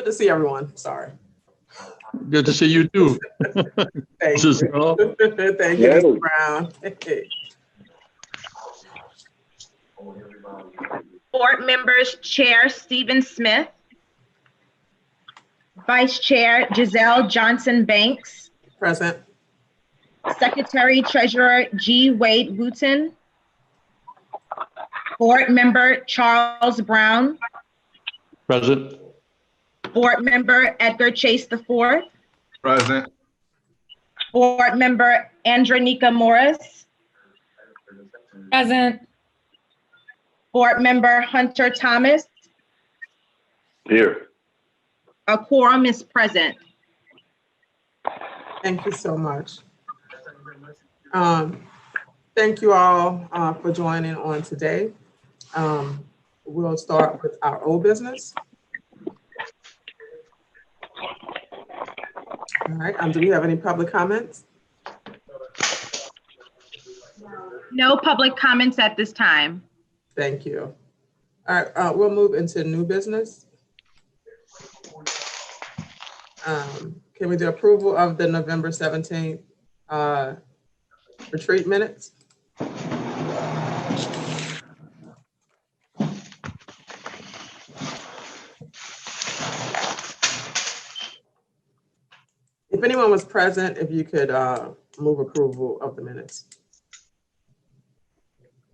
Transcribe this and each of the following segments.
to see everyone. Sorry. Good to see you too. Thank you. Thank you, Mr. Brown. Board members, Chair Stephen Smith. Vice Chair Giselle Johnson Banks. Present. Secretary Treasurer G. Wade Wooten. Board member Charles Brown. Present. Board member Edgar Chase IV. Present. Board member Andronika Morris. Present. Board member Hunter Thomas. Here. A quorum is present. Thank you so much. Thank you all for joining on today. We'll start with our old business. All right, do we have any public comments? No public comments at this time. Thank you. All right, we'll move into new business. Can we do approval of the November 17th retreat minutes? If anyone was present, if you could move approval of the minutes.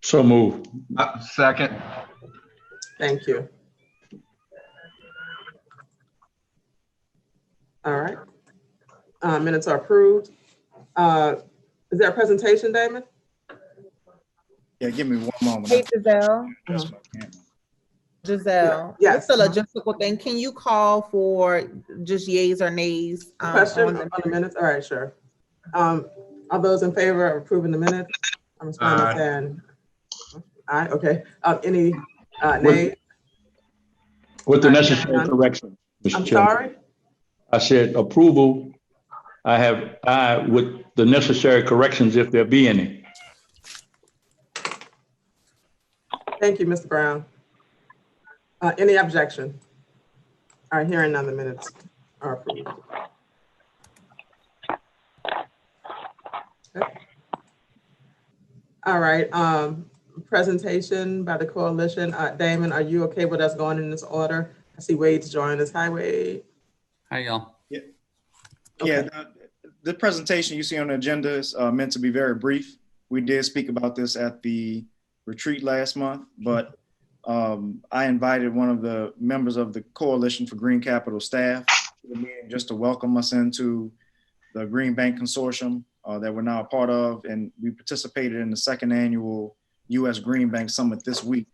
So move. Second. Thank you. All right. Minutes are approved. Is there a presentation, Damon? Yeah, give me one moment. Hey, Giselle. Yeah. Yes. Just a logistical thing. Can you call for just yays or nays? Question on the minutes? All right, sure. Are those in favor of approving the minutes? I'm responding saying aye. Okay. Any nays? With the necessary correction, Mr. I'm Chairman. sorry? I said approval. I have aye with the necessary corrections if there be any. Thank you, Mr. Brown. Any objection? All right, hearing none, the minutes are approved. Okay. All right, presentation by the coalition. Damon, are you okay with us going in this order? I see Wade's joined us. Hi, Wade. Hi, y'all. Yeah, Okay. yeah. The presentation you see on the agenda is meant to be very brief. We did speak about this at the retreat last month, but I invited one of the members of the Coalition for Green Capital staff to the meeting just to welcome us into the Green Bank Consortium that we're now a part of. And we participated in the second annual U.S. Green Bank Summit this week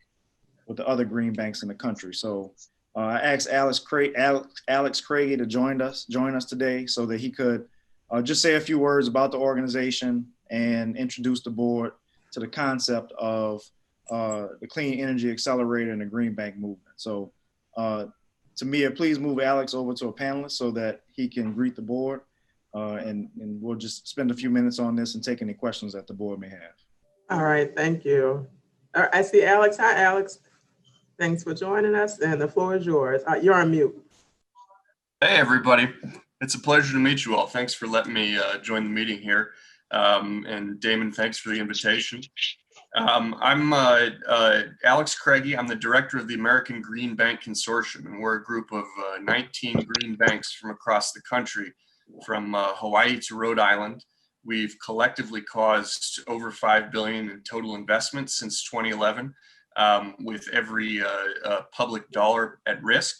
with the other green banks in the country. So I asked Alex Craigie to join us today so that he could just say a few words about the organization and introduce the board to the concept of the Clean Energy Accelerator and the Green Bank movement. So Tamia, please move Alex over to a panelist so that he can greet the board and we'll just spend a few minutes on this and take any questions that the board may have. All right, thank you. All right, I see Alex. Hi, Alex. Thanks for joining us, and the floor is yours. You're on mute. Hey, everybody. It's a pleasure to meet you all. Thanks for letting me join the meeting here. And Damon, thanks for the invitation. I'm Alex Craigie. I'm the director of the American Green Bank Consortium, and we're a group of 19 green banks from across the country, from Hawaii to Rhode Island. We've collectively caused over $5 billion in total investment since 2011, with every public dollar at risk,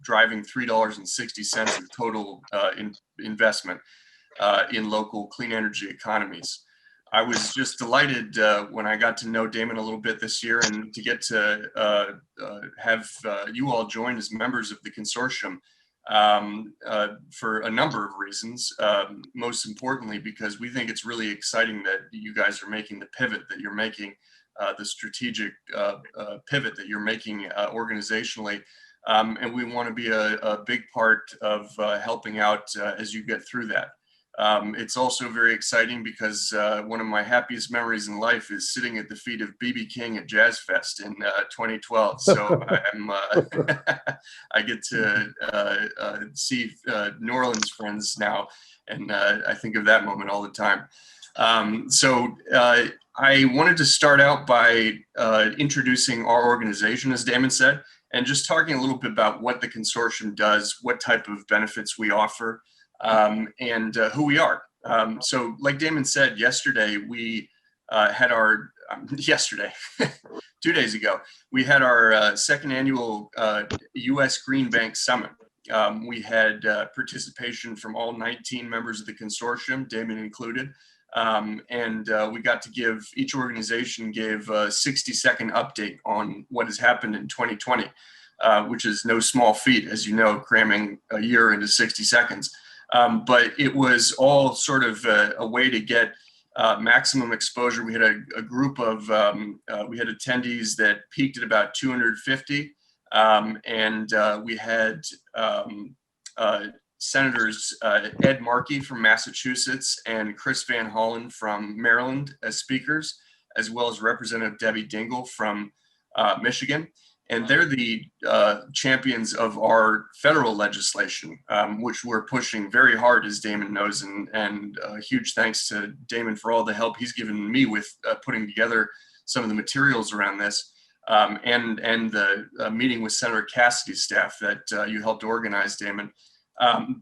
driving $3.60 of total investment in local clean energy economies. I was just delighted when I got to know Damon a little bit this year and to get to have you all join as members of the consortium for a number of reasons. Most importantly, because we think it's really exciting that you guys are making the pivot that you're making, the strategic pivot that you're making organizationally. And we want to be a big part of helping out as you get through that. It's also very exciting because one of my happiest memories in life is sitting at the feet of B.B. King at Jazz Fest in 2012. So I get to see New Orleans friends now, and I think of that moment all the time. I wanted to start out by introducing our organization, as Damon said, and just talking a little bit about what the consortium does, what type of benefits we offer, and who we are. So like Damon said, yesterday we had our, 2 days ago, we had our second annual U.S. Green Bank Summit. We had participation from all 19 members of the consortium, Damon included. We got to give, each organization gave a 60-second update on what has happened in 2020, which is no small feat, as you know, cramming a year into 60 seconds. But it was all sort of a way to get maximum exposure. We had a group of, we had attendees that peaked at about 250. We had Senators Ed Markey from Massachusetts and Chris Van Hollen from Maryland as speakers, as well as Representative Debbie Dingell from Michigan. And they're the champions of our federal legislation, which we're pushing very hard, as Damon knows. And huge thanks to Damon for all the help he's given me with putting together some of the materials around this, and the meeting with Senator Cassidy's staff that you helped organize, Damon.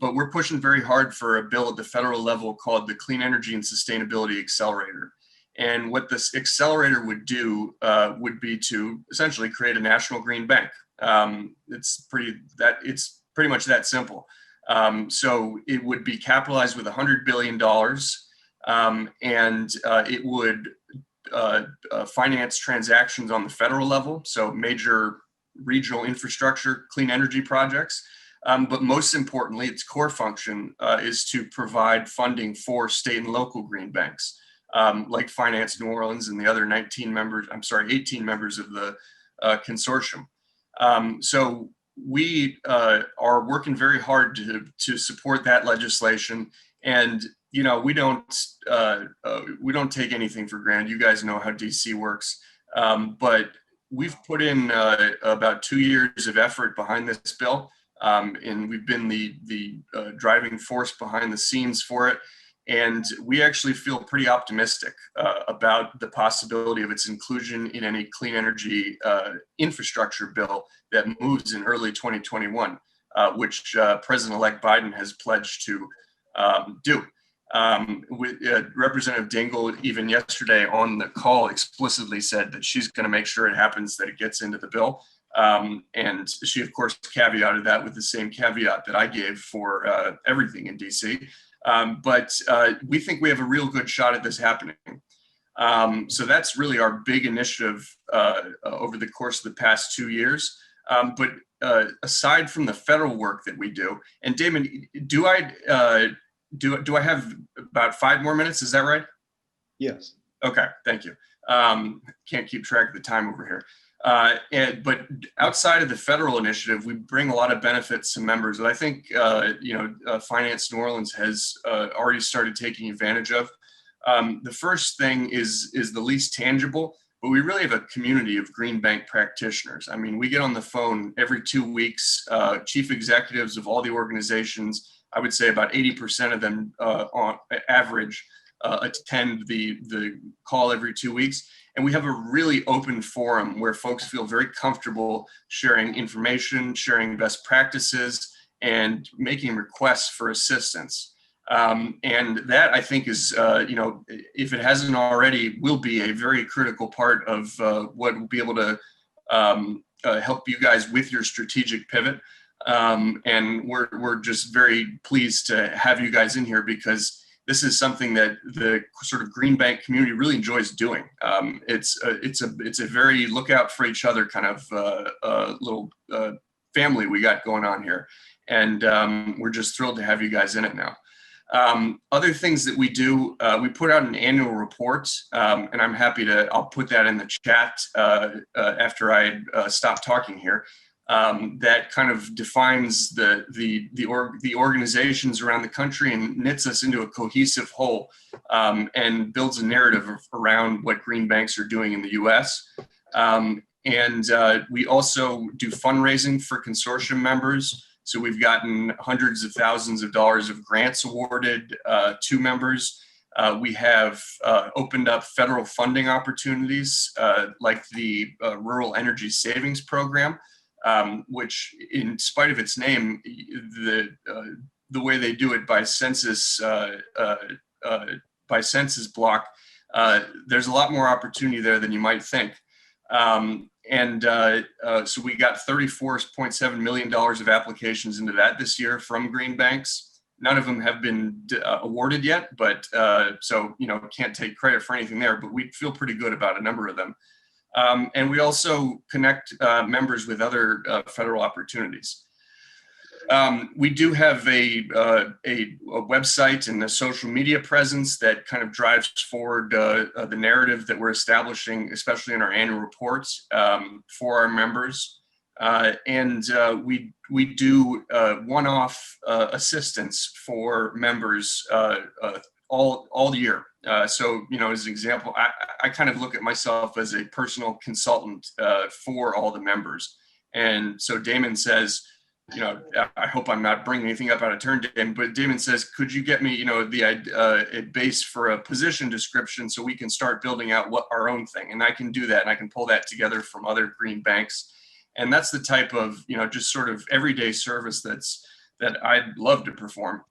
But we're pushing very hard for a bill at the federal level called the Clean Energy and Sustainability Accelerator. And what this accelerator would do would be to essentially create a national green bank. It's pretty much that simple. So it would be capitalized with $100 billion, and it would finance transactions on the federal level, so major regional infrastructure, clean energy projects. But most importantly, its core function is to provide funding for state and local green banks, like Finance New Orleans and the other 18 members of the consortium. So we are working very hard to support that legislation. And, you know, we don't take anything for granted. You guys know how DC works. But we've put in about 2 years of effort behind this bill. And we've been the driving force behind the scenes for it. And we actually feel pretty optimistic about the possibility of its inclusion in any clean energy infrastructure bill that moves in early 2021, which President-elect Biden has pledged to do. Representative Dingell, even yesterday on the call, explicitly said that she's going to make sure it happens, that it gets into the bill. And she, of course, caveated that with the same caveat that I gave for everything in DC. But we think we have a real good shot at this happening. So that's really our big initiative over the course of the past 2 years. But aside from the federal work that we do, and Damon, do I have about 5 more minutes? Is that right? Yes. Okay, thank you. Can't keep track of the time over here. But outside of the federal initiative, we bring a lot of benefits to members that I think Finance New Orleans has already started taking advantage of. The first thing is the least tangible, but we really have a community of green bank practitioners. I mean, we get on the phone every 2 weeks, chief executives of all the organizations. I would say about 80% of them on average attend the call every 2 weeks. And we have a really open forum where folks feel very comfortable sharing information, sharing best practices, and making requests for assistance. And that, I think, is, if it hasn't already, will be a very critical part of what will be able to help you guys with your strategic pivot. And we're just very pleased to have you guys in here, because this is something that the sort of green bank community really enjoys doing. It's a very look out for each other kind of little family we got going on here. And we're just thrilled to have you guys in it now. Other things that we do, we put out an annual report, and I'm happy I'll put that in the chat after I stop talking here. that kind of defines the organizations around the country and knits us into a cohesive whole, and builds a narrative around what green banks are doing in the U.S. And we also do fundraising for consortium members. So we've gotten hundreds of thousands of dollars of grants awarded to members. We have opened up federal funding opportunities like the Rural Energy Savings Program, which, in spite of its name, the way they do it by census block, there's a lot more opportunity there than you might think. So we got $34.7 million of applications into that this year from green banks. None of them have been awarded yet, but so, can't take credit for anything there, but we feel pretty good about a number of them. And we also connect members with other federal opportunities. We do have a website and a social media presence that kind of drives forward the narrative that we're establishing, especially in our annual reports for our members. And we do one-off assistance for members all year. So, as an example, I kind of look at myself as a personal consultant for all the members. And so Damon says, I hope I'm not bringing anything up out of turn, Damon, but Damon says, could you get me, a base for a position description so we can start building out our own thing? And I can do that, and I can pull that together from other green banks. And that's the type of, just sort of everyday service that I'd love to perform.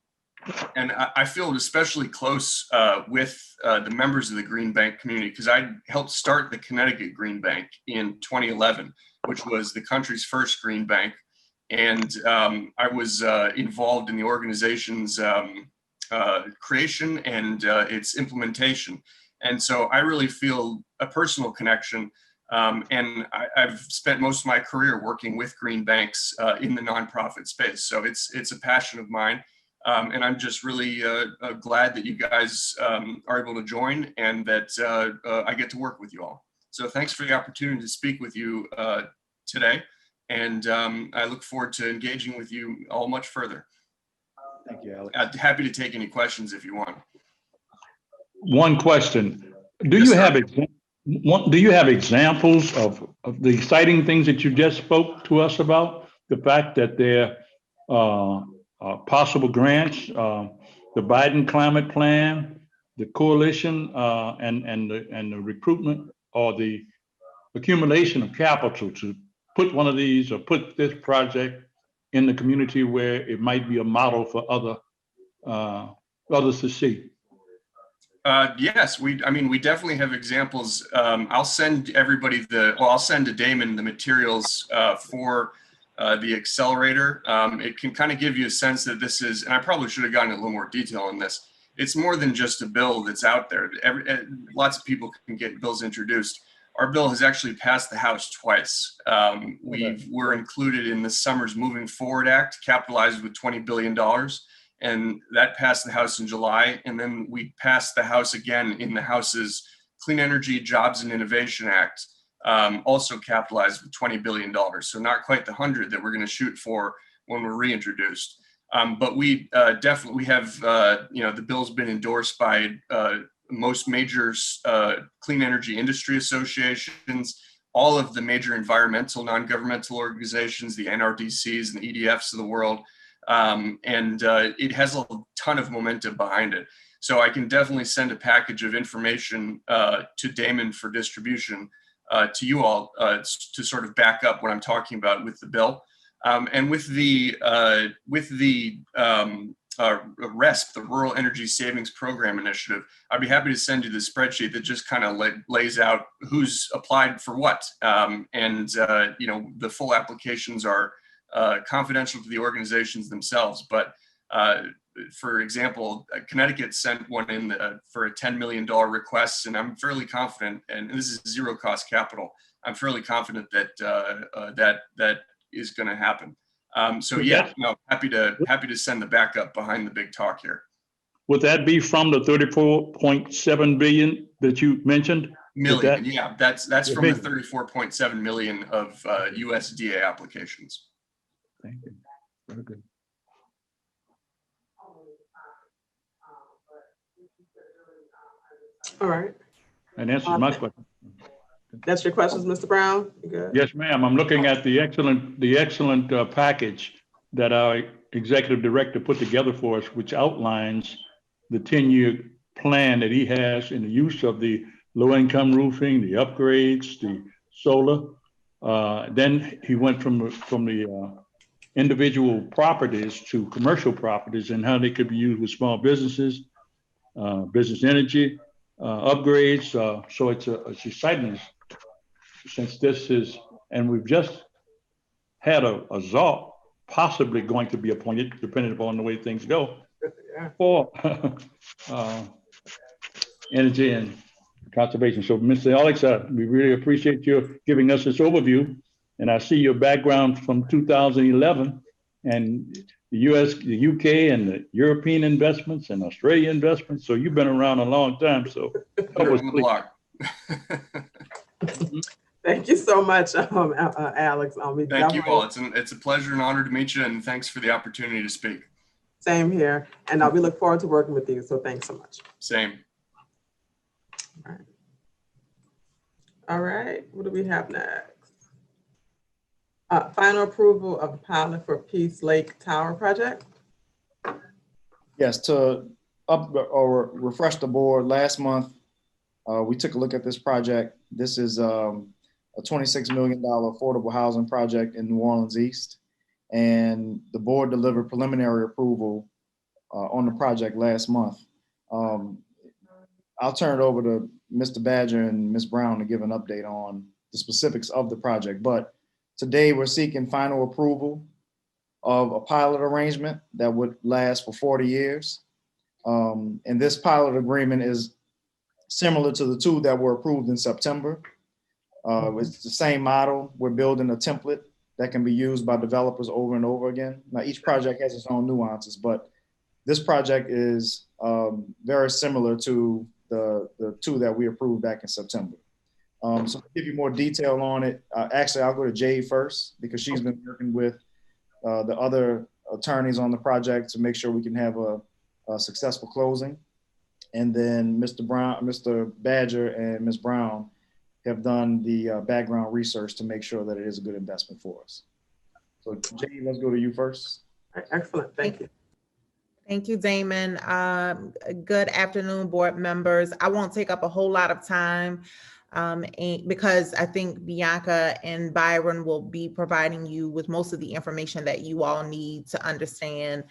And I feel especially close with the members of the Green Bank community, because I helped start the Connecticut Green Bank in 2011, which was the country's first green bank. And I was involved in the organization's creation and its implementation. And so I really feel a personal connection. And I've spent most of my career working with green banks in the nonprofit space. So it's a passion of mine. And I'm just really glad that you guys are able to join and that I get to work with you all. So thanks for the opportunity to speak with you today. And I look forward to engaging with you all much further. Thank you, Alex. I'd happy to take any questions if you want. One question. Do Yes, you sir. have examples of the exciting things that you just spoke to us about? The fact that there are possible grants, the Biden climate plan, the coalition, and the recruitment or the accumulation of capital to put one of these or put this project in the community where it might be a model for others to see. Yes, we definitely have examples. I'll send everybody I'll send to Damon the materials for the Accelerator. It can kind of give you a sense that this is, and I probably should have gotten a little more detail on this. It's more than just a bill that's out there. Lots of people can get bills introduced. Our bill has actually passed the House twice. We're included in this summer's Moving Forward Act, capitalized with $20 billion. And that passed the House in July. And then we passed the House again in the House's Clean Energy, Jobs and Innovation Act, also capitalized with $20 billion. So not quite the 100 that we're going to shoot for when we're reintroduced. But we definitely have, the bill's been endorsed by most major clean energy industry associations, all of the major environmental non-governmental organizations, the NRDCs and the EDFs of the world. And it has a ton of momentum behind it. So I can definitely send a package of information to Damon for distribution to you all to sort of back up what I'm talking about with the bill. And with the RESP, the Rural Energy Savings Program Initiative, I'd be happy to send you the spreadsheet that just kind of lays out who's applied for what. The full applications are confidential to the organizations themselves. But for example, Connecticut sent one in for a $10 million request, and I'm fairly confident, and this is zero cost capital, I'm fairly confident that that is going to happen. So yeah, no, happy to send the backup behind the big talk here. Would that be from the 34.7 billion that you mentioned? Million, yeah, that's Yeah, from the million. 34.7 million of USDA applications. Thank you. Very good. All right. And answers my question. That's your questions, Mr. Brown? You good? Yes, ma'am. I'm looking at the excellent package that our executive director put together for us, which outlines the 10-year plan that he has in the use of the low-income roofing, the upgrades, the solar. Then he went from the individual properties to commercial properties and how they could be used with small businesses, business energy, upgrades. So it's exciting since this is, and we've just had a ZALT possibly going to be appointed, depending upon the way things go, Yeah. for energy and conservation. So, Mr. Alex, we really appreciate you giving us this overview. And I see your background from 2011 and the US, the UK, and the European investments and Australian investments. So you've been around a long time. So Been around the block. Thank you so much, Alex. Thank you all. It's a pleasure and honor to meet you, and thanks for the opportunity to speak. Same here. And we look forward to working with you. So thanks so much. Same. All right. What do we have next? Final approval of the pilot for Peace Lake Tower project. Yes, to refresh the board, last month, we took a look at this project. This is a $26 million affordable housing project in New Orleans East. And the board delivered preliminary approval on the project last month. I'll turn it over to Mr. Badger and Ms. Brown to give an update on the specifics of the project. But today we're seeking final approval of a pilot arrangement that would last for 40 years. And this pilot agreement is similar to the two that were approved in September. It's the same model. We're building a template that can be used by developers over and over again. Now, each project has its own nuances, but this project is very similar to the two that we approved back in September. So to give you more detail on it, actually, I'll go to Jade first because she's been working with the other attorneys on the project to make sure we can have a successful closing. And then Mr. Badger and Ms. Brown have done the background research to make sure that it is a good investment for us. So Jade, let's go to you first. Excellent. Thank you. Thank you, Damon. Good afternoon, board members. I won't take up a whole lot of time because I think Bianca and Byron will be providing you with most of the information that you all need to understand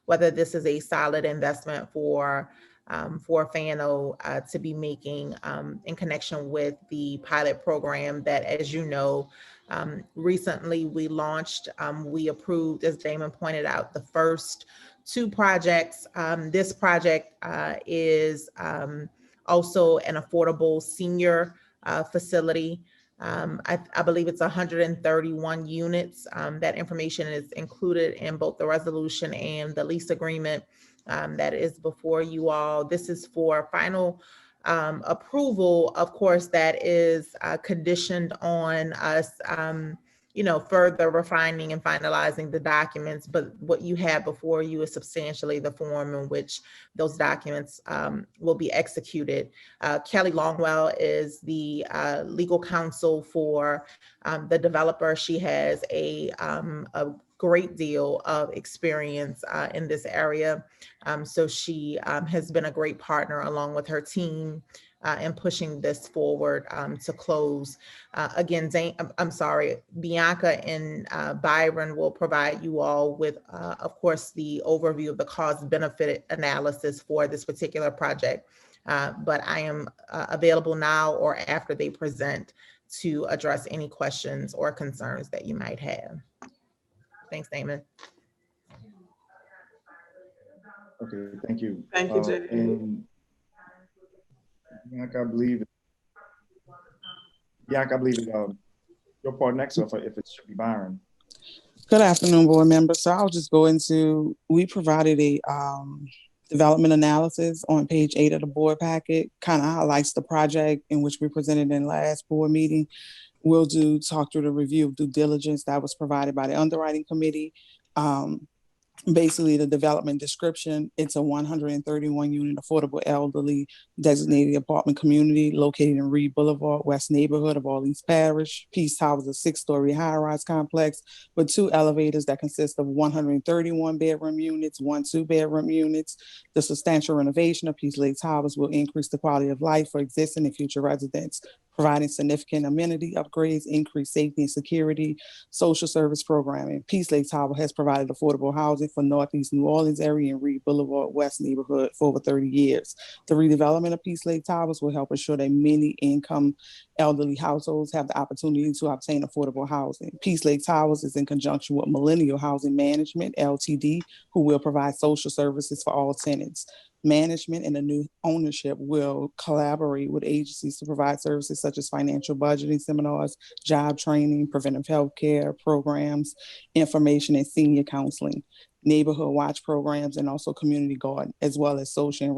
whether this is a solid investment for FNO to be making in connection with the pilot program that, as you know, recently we launched. We approved, as Damon pointed out, the first two projects. This project is also an affordable senior facility. I believe it's 131 units. That information is included in both the resolution and the lease agreement that is before you all. This is for final approval. Of course, that is conditioned on us further refining and finalizing the documents, but what you have before you is substantially the form in which those documents will be executed. Kelly Longwell is the legal counsel for the developer. She has a great deal of experience in this area. So she has been a great partner along with her team in pushing this forward to close. Again, Bianca and Byron will provide you all with, of course, the overview of the cost benefit analysis for this particular project. But I am available now or after they present to address any questions or concerns that you might have. Thanks, Damon. Okay, thank you. Thank you, Jade. And Bianca, I believe your part next, or if it should be Byron. Good afternoon, board members. So I'll just go into, we provided a development analysis on page 8 of the board packet kind of highlights the project in which we presented in last board meeting. We'll talk through the review of due diligence that was provided by the underwriting committee. Basically, the development description, it's a 131 unit affordable elderly designated apartment community located in Reed Boulevard, West neighborhood of Orleans Parish. Peace Tower is a 6-story high-rise complex with 2 elevators that consist of 131 bedroom units, 1 2-bedroom units. The substantial renovation of Peace Lake Towers will increase the quality of life for existing and future residents, providing significant amenity upgrades, increased safety and security, social service programming. Peace Lake Tower has provided affordable housing for Northeast New Orleans area and Reed Boulevard West neighborhood for over 30 years. The redevelopment of Peace Lake Towers will help ensure that many income elderly households have the opportunity to obtain affordable housing. Peace Lake Towers is in conjunction with Millennial Housing Management, LTD, who will provide social services for all tenants. Management and the new ownership will collaborate with agencies to provide services such as financial budgeting seminars, job training, preventive health care programs, information and senior counseling, neighborhood watch programs, and also community garden, as well as social and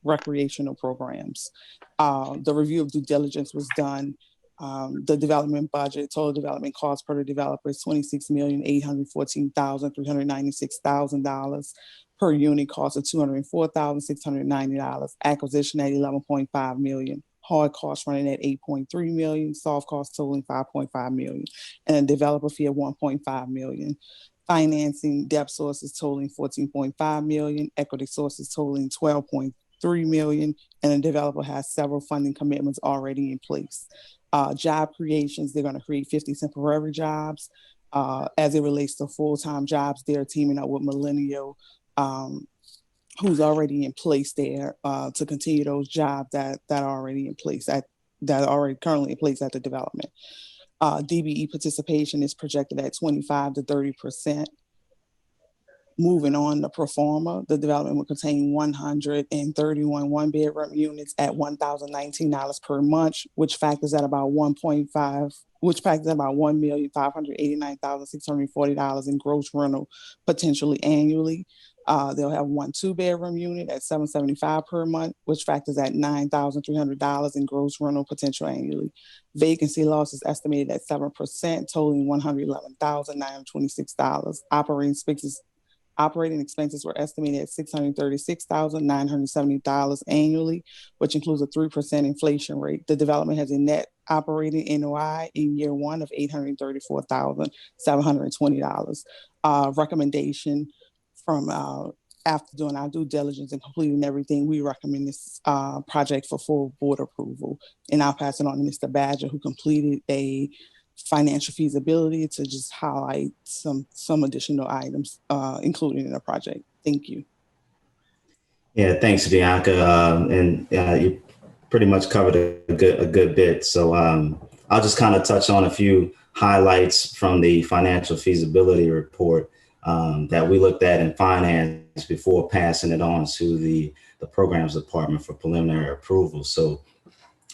recreational programs. The review of due diligence was done. The development budget, total development cost per the developer is $26,814,396,000. Per unit cost of $204,690. Acquisition at $11.5 million. Hard costs running at $8.3 million. Soft costs totaling $5.5 million. And a developer fee of $1.5 million. Financing debt sources totaling $14.5 million. Equity sources totaling $12.3 million. And the developer has several funding commitments already in place. Job creations, they're going to create 50 temporary jobs. As it relates to full-time jobs, they're teaming up with Millennial, who's already in place there to continue those jobs that are already in place, that are already currently in place at the development. DBE participation is projected at 25 to 30%. Moving on to pro forma, the development will contain 131 one-bedroom units at $1,019 per month, which factors at about $1,589,640 in gross rental potentially annually. They'll have 1 2-bedroom unit at $775 per month, which factors at $9,300 in gross rental potential annually. Vacancy loss is estimated at 7%, totaling $111,926. Operating expenses were estimated at $636,970 annually, which includes a 3% inflation rate. The development has a net operating NOI in year 1 of $834,720. Recommendation from after doing our due diligence and completing everything, we recommend this project for full board approval. And I'll pass it on to Mr. Badger, who completed a financial feasibility to just highlight some additional items included in the project. Thank you. Yeah, thanks, Bianca. And you pretty much covered a good bit. So I'll just kind of touch on a few highlights from the financial feasibility report that we looked at in finance before passing it on to the programs department for preliminary approval. So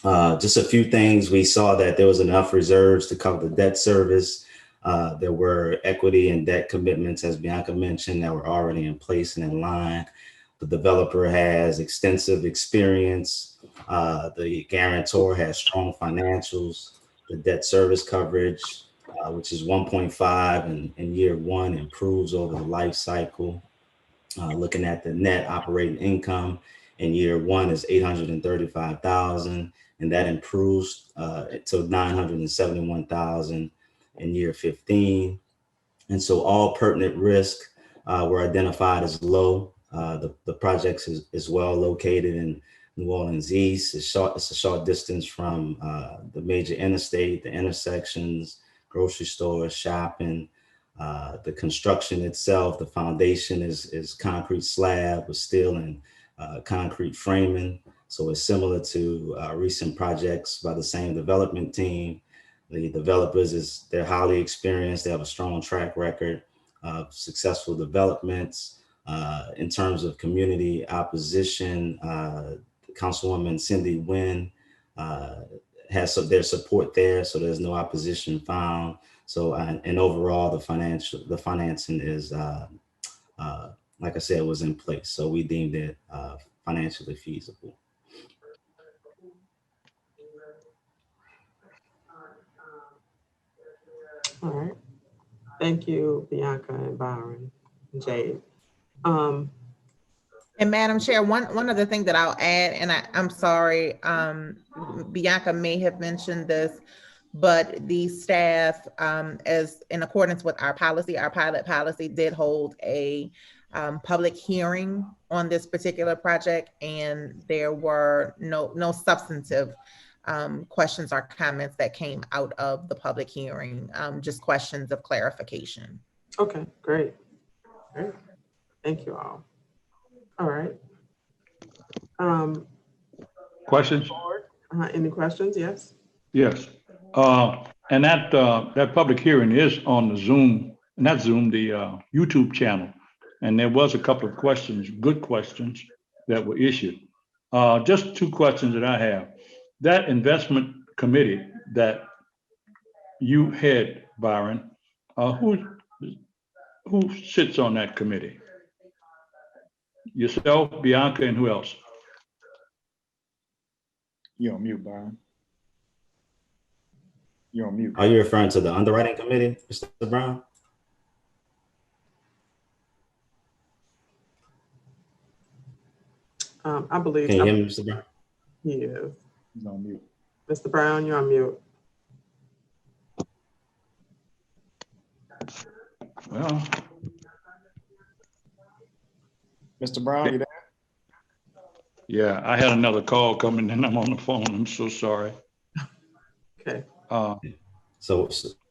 just a few things. We saw that there was enough reserves to cover the debt service. There were equity and debt commitments, as Bianca mentioned, that were already in place and in line. The developer has extensive experience. The guarantor has strong financials. The debt service coverage, which is 1.5 in year 1, improves over the life cycle. Looking at the net operating income in year 1 is $835,000. And that improves to $971,000 in year 15. And so all pertinent risk were identified as low. The project is well located in New Orleans East. It's a short distance from the major interstate, the intersections, grocery stores, shopping. The construction itself, the foundation is concrete slab with steel and concrete framing. So it's similar to recent projects by the same development team. The developers, they're highly experienced. They have a strong track record of successful developments. In terms of community opposition, Councilwoman Cindy Nguyen has their support there, so there's no opposition found. So and overall, the financing is like I said, was in place. So we deemed it financially feasible. All right. Thank you, Bianca and Byron and Jade. And Madam Chair, one other thing that I'll add, and I'm sorry, Bianca may have mentioned this, but the staff, as in accordance with our policy, our pilot policy did hold a public hearing on this particular project, and there were no substantive questions or comments that came out of the public hearing, just questions of clarification. Okay, great. Great. Thank you all. All right. Questions? Any questions? Yes. Yes. And that public hearing is on the Zoom, not Zoom, the YouTube channel. And there was a couple of questions, good questions that were issued. Just two questions that I have. That investment committee that you head, Byron, who sits on that committee? Yourself, Bianca, and who else? You're on mute, Byron. You're on mute. Are you referring to the underwriting committee, Mr. Brown? I believe. Can you hear me, Mr. Brown? He is. He's on mute. Mr. Brown, you're on mute. Well, Mr. Brown, you there? yeah, I had another call coming and I'm on the phone. I'm so sorry. Okay. So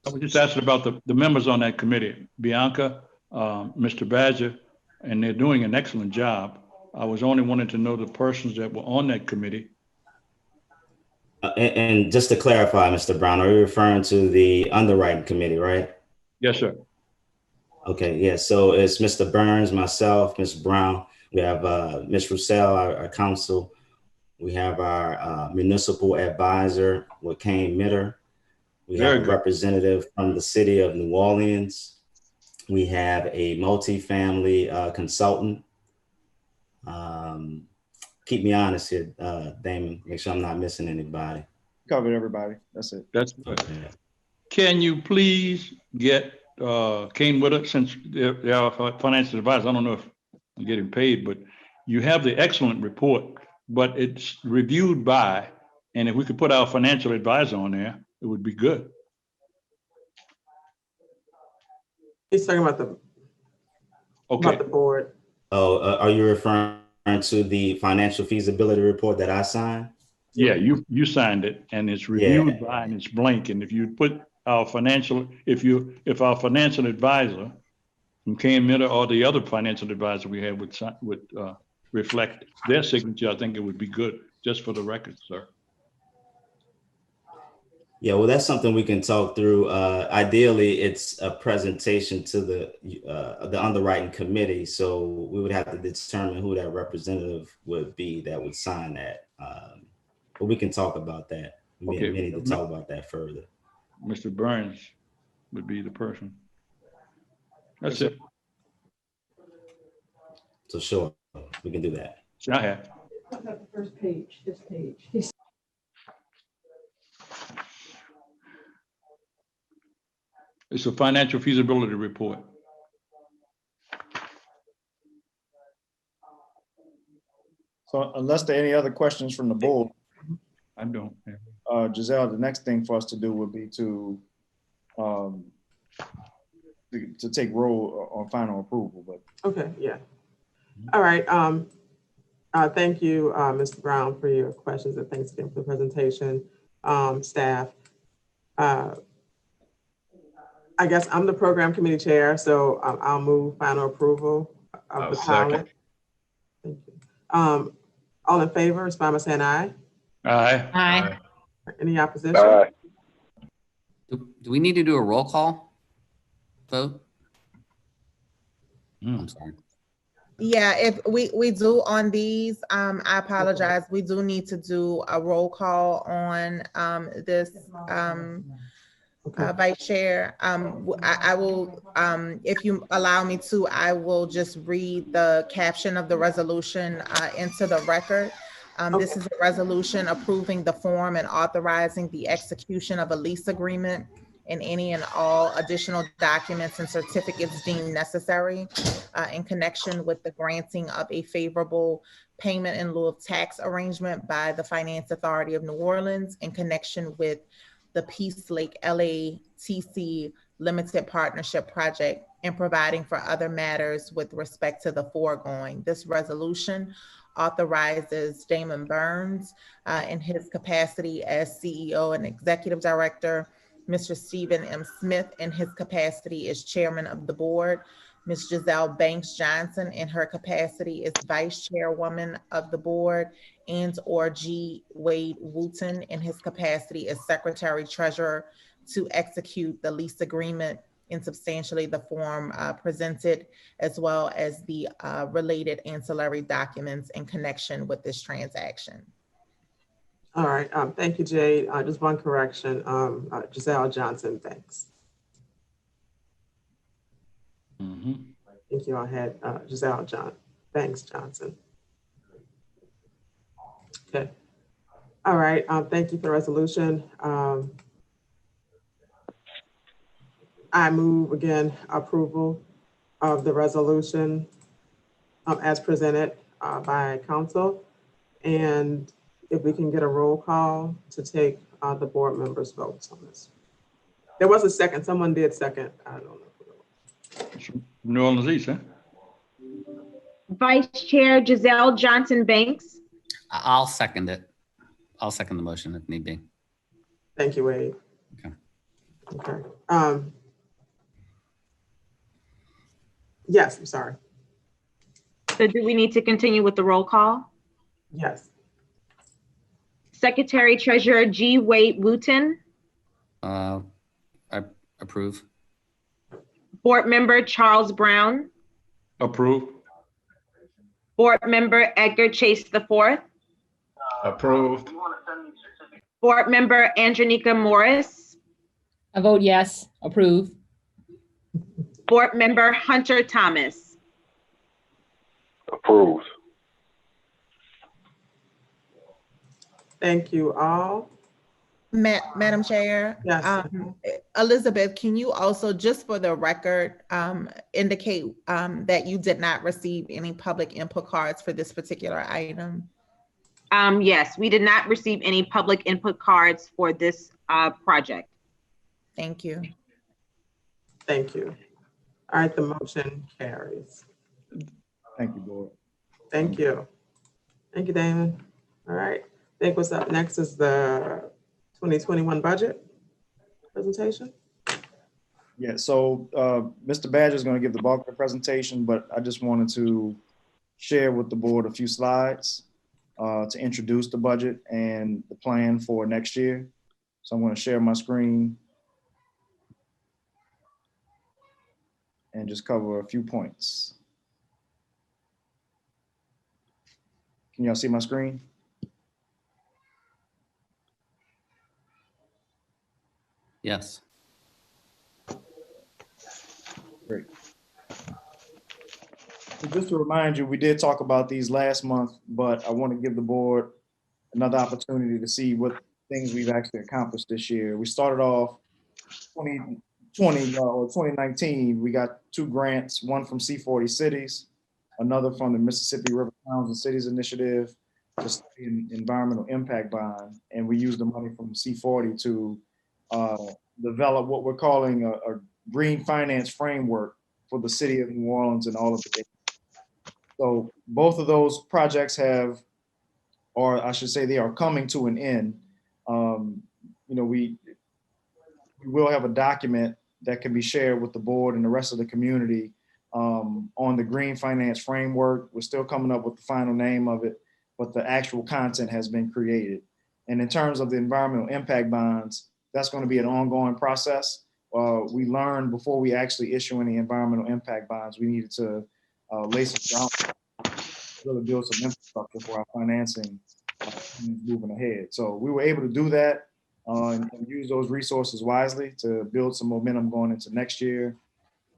I was just asking about the members on that committee, Bianca, Mr. Badger, and they're doing an excellent job. I was only wanting to know the persons that were on that committee. and just to clarify, Mr. Brown, are you referring to the underwriting committee, right? Yes, sir. Okay, yeah. So it's Mr. Burns, myself, Ms. Brown. We have Ms. Roussel, our counsel. We have our municipal advisor, Kane Mitter. We have a representative from the city of New Orleans. We have a multifamily consultant. Keep me honest here, Damon. Make sure I'm not missing anybody. Covered everybody. That's it. That's Okay. Can you please get Kane Mitter, since they are financial advisors? I don't know if I'm getting paid, but you have the excellent report, but it's reviewed by, and if we could put our financial advisor on there, it would be good. He's talking about the board. Oh, are you referring to the financial feasibility report that I signed? Yeah, you signed it, and it's reviewed by, and it's blank. And if you put our financial, if our financial advisor from Kane Mitter or the other financial advisor we have would reflect their signature, I think it would be good, just for the record, sir. Yeah, well, that's something we can talk through. Ideally, it's a presentation to the underwriting committee. So we would have to determine who that representative would be that would sign that. But we can talk about that. We need to talk about that further. Mr. Burns would be the person. That's it. So sure, we can do that. I have. The first page, this page. It's a financial feasibility report. So unless there are any other questions from the board, I don't. Giselle, the next thing for us to do would be to take roll on final approval. But Okay, yeah. All right. Thank you, Mr. Brown, for your questions, and thanks again for the presentation, staff. I guess I'm the program committee chair, so I'll move final approval of the pilot. Thank you. All in favor, respond by saying aye. Aye. Aye. Any opposition? Aye. Do we need to do a roll call vote? I'm sorry. Yeah, if we do on these, I apologize. We do need to do a roll call on this Vice Chair, I will, if you allow me to, I will just read the caption of the resolution into the record. This is a resolution approving the form and authorizing the execution of a lease agreement and any and all additional documents and certificates deemed necessary in connection with the granting of a favorable payment in lieu of tax arrangement by the Finance Authority of New Orleans in connection with the Peace Lake LATC Limited Partnership Project and providing for other matters with respect to the foregoing. This resolution authorizes Damon Burns in his capacity as CEO and Executive Director, Mr. Stephen M. Smith in his capacity as Chairman of the Board, Ms. Giselle Banks Johnson in her capacity as Vice Chairwoman of the Board, and or G. Wade Wooten in his capacity as Secretary Treasurer to execute the lease agreement in substantially the form presented, as well as the related ancillary documents in connection with this transaction. All right, thank you, Jade. Just one correction, Giselle Johnson, thanks. I think you all had Giselle Banks Johnson. Okay. All right, thank you for the resolution. I move again approval of the resolution as presented by council. And if we can get a roll call to take the board members' votes on this. There was a second, someone did second, I don't know. New Orleans East, huh? Vice Chair Giselle Johnson Banks. I'll second it. I'll second the motion if need be. Thank you, Wade. Okay. Okay. Yes, I'm sorry. So do we need to continue with the roll call? Yes. Secretary Treasurer G. Wade Wooten. I approve. Board Member Charles Brown. Approve. Board Member Edgar Chase IV. Approved. Board Member Andronika Morris. I vote yes. Approve. Board Member Hunter Thomas. Approved. Thank you all. Madam Chair, Yes. Elizabeth, can you also, just for the record, indicate that you did not receive any public input cards for this particular item? Yes, we did not receive any public input cards for this project. Thank you. Thank you. All right, the motion carries. Thank you, board. Thank you. Thank you, Damon. All right, I think what's up next is the 2021 budget presentation. Yeah, so Mr. Badger is going to give the bulk of the presentation, but I just wanted to share with the board a few slides to introduce the budget and the plan for next year. So I'm going to share my screen and just cover a few points. Can y'all see my screen? Yes. Great. So just to remind you, we did talk about these last month, but I want to give the board another opportunity to see what things we've actually accomplished this year. We started off 2019, we got 2 grants, one from C40 Cities, another from the Mississippi River Towns and Cities Initiative, just an environmental impact bond. And we used the money from C40 to develop what we're calling a green finance framework for the city of New Orleans and all of the. So both of those projects have, or I should say they are coming to an end. We will have a document that can be shared with the board and the rest of the community on the green finance framework. We're still coming up with the final name of it, but the actual content has been created. And in terms of the environmental impact bonds, that's going to be an ongoing process. We learned before we actually issue any environmental impact bonds, we needed to lay some ground, really build some infrastructure for our financing moving ahead. So we were able to do that. and use those resources wisely to build some momentum going into next year.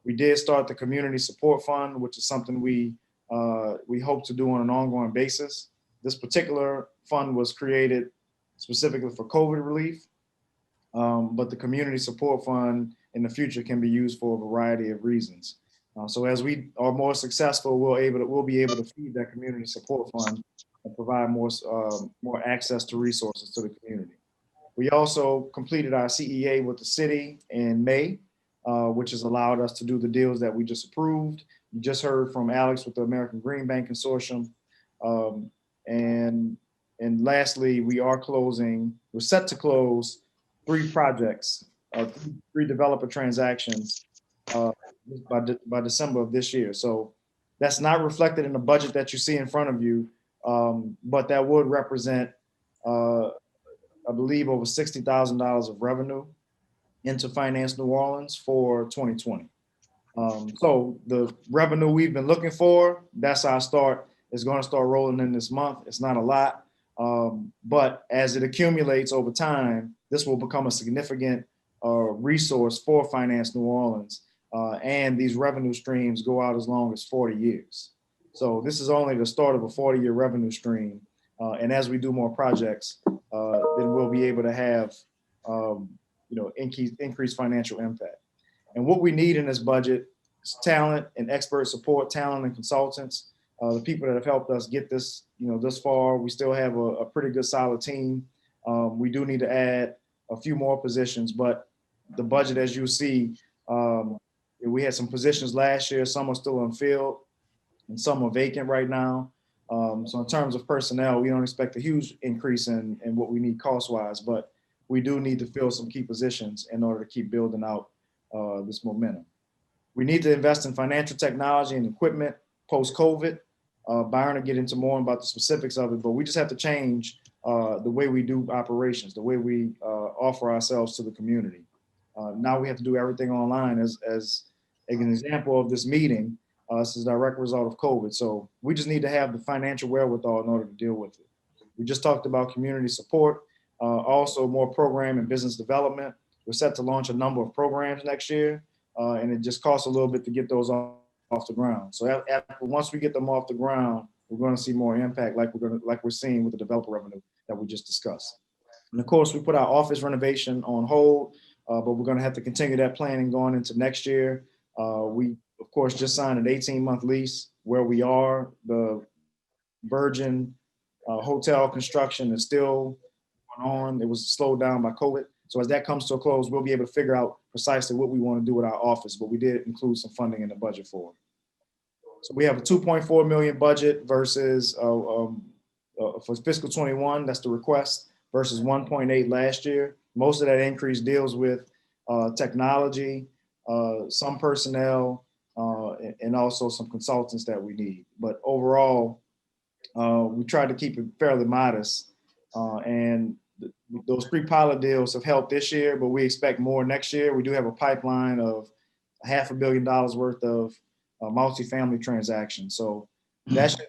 We did start the Community Support Fund, which is something we hope to do on an ongoing basis. This particular fund was created specifically for COVID relief, but the Community Support Fund in the future can be used for a variety of reasons. So as we are more successful, we'll be able to feed that Community Support Fund and provide more access to resources to the community. We also completed our CEA with the city in May, which has allowed us to do the deals that we just approved. You just heard from Alex with the American Green Bank Consortium. And lastly, we're set to close 3 projects, 3 developer transactions by December of this year. So that's not reflected in the budget that you see in front of you, but that would represent, I believe, over $60,000 of revenue into Finance New Orleans for 2020. So the revenue we've been looking for, that's our start. It's going to start rolling in this month. It's not a lot, but as it accumulates over time, this will become a significant resource for Finance New Orleans. And these revenue streams go out as long as 40 years. So this is only the start of a 40-year revenue stream. And as we do more projects, then we'll be able to have increased financial impact. And what we need in this budget is talent and expert support, talent and consultants. The people that have helped us get this, this far. We still have a pretty good solid team. We do need to add a few more positions, but the budget, as you see, we had some positions last year. Some are still unfilled and some are vacant right now. So in terms of personnel, we don't expect a huge increase in what we need cost-wise, but we do need to fill some key positions in order to keep building out this momentum. We need to invest in financial technology and equipment post-COVID. Byron will get into more about the specifics of it, but we just have to change the way we do operations, the way we offer ourselves to the community. Now we have to do everything online. As an example of this meeting, this is a direct result of COVID. So we just need to have the financial wherewithal in order to deal with it. We just talked about community support, also more program and business development. We're set to launch a number of programs next year, and it just costs a little bit to get those off the ground. So once we get them off the ground, we're going to see more impact, like we're seeing with the developer revenue that we just discussed. And of course, we put our office renovation on hold, but we're going to have to continue that planning going into next year. We, of course, just signed an 18-month lease where we are. The Virgin hotel construction is still going on. It was slowed down by COVID. So as that comes to a close, we'll be able to figure out precisely what we want to do with our office, but we did include some funding in the budget for it. So we have a 2.4 million budget versus for fiscal 21, that's the request, versus 1.8 last year. Most of that increase deals with technology, some personnel, and also some consultants that we need. But overall, we tried to keep it fairly modest. And those 3 pilot deals have helped this year, but we expect more next year. We do have a pipeline of $500 million worth of multifamily transactions. So that should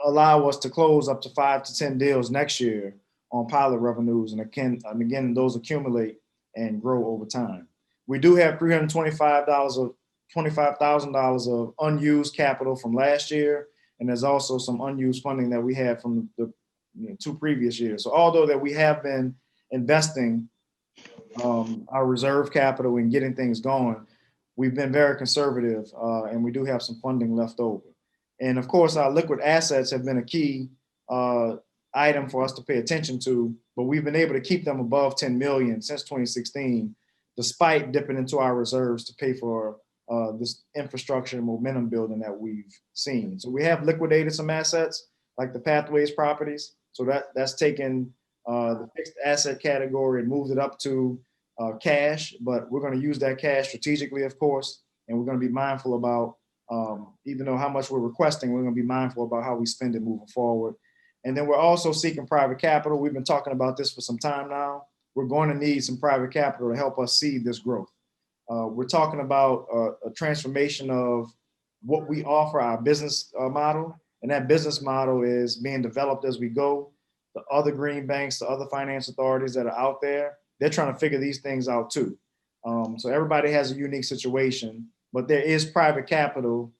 allow us to close up to 5 to 10 deals next year on pilot revenues. And again, those accumulate and grow over time. We do have $25,000 of unused capital from last year. And there's also some unused funding that we had from the 2 previous years. So although that we have been investing our reserve capital and getting things going, we've been very conservative, and we do have some funding left over. And of course, our liquid assets have been a key item for us to pay attention to, but we've been able to keep them above 10 million since 2016, despite dipping into our reserves to pay for this infrastructure and momentum building that we've seen. So we have liquidated some assets like the Pathways properties. So that's taken the fixed asset category and moved it up to cash, but we're going to use that cash strategically, of course, and we're going to be mindful about, even though how much we're requesting, we're going to be mindful about how we spend it moving forward. And then we're also seeking private capital. We've been talking about this for some time now. We're going to need some private capital to help us seed this growth. We're talking about a transformation of what we offer our business model, and that business model is being developed as we go. the other green banks, the other finance authorities that are out there, they're trying to figure these things out too. So everybody has a unique situation, but there is private capital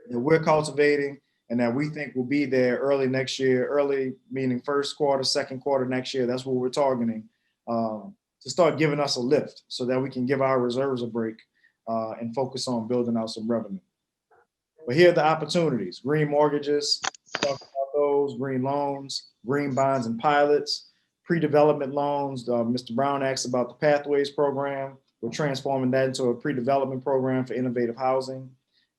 that we're cultivating and that we think will be there early next year, early meaning first quarter, second quarter next year. That's what we're targeting to start giving us a lift so that we can give our reserves a break and focus on building out some revenue. But here are the opportunities: green mortgages, talk about those, green loans, green bonds and pilots, pre-development loans. Mr. Brown asked about the Pathways program. We're transforming that into a pre-development program for innovative housing.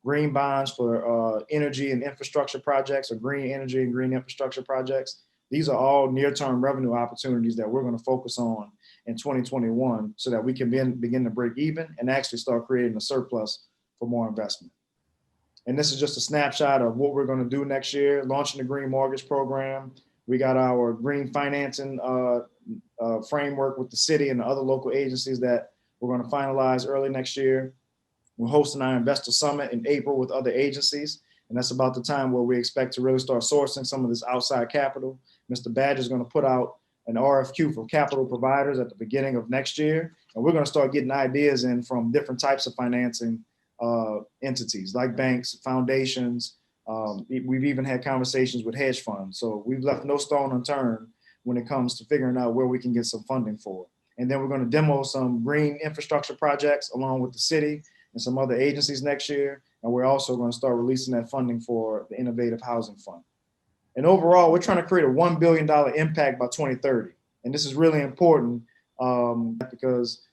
Green bonds for energy and infrastructure projects, or green energy and green infrastructure projects. These are all near-term revenue opportunities that we're going to focus on in 2021 so that we can begin to break even and actually start creating a surplus for more investment. And this is just a snapshot of what we're going to do next year, launching the green mortgage program. We got our green financing framework with the city and the other local agencies that we're going to finalize early next year. We're hosting our investor summit in April with other agencies. And that's about the time where we expect to really start sourcing some of this outside capital. Mr. Badger is going to put out an RFQ for capital providers at the beginning of next year. And we're going to start getting ideas in from different types of financing entities like banks, foundations. We've even had conversations with hedge funds. So we've left no stone unturned when it comes to figuring out where we can get some funding for. And then we're going to demo some green infrastructure projects along with the city and some other agencies next year. And we're also going to start releasing that funding for the Innovative Housing Fund. And overall, we're trying to create a $1 billion impact by 2030. And this is really important because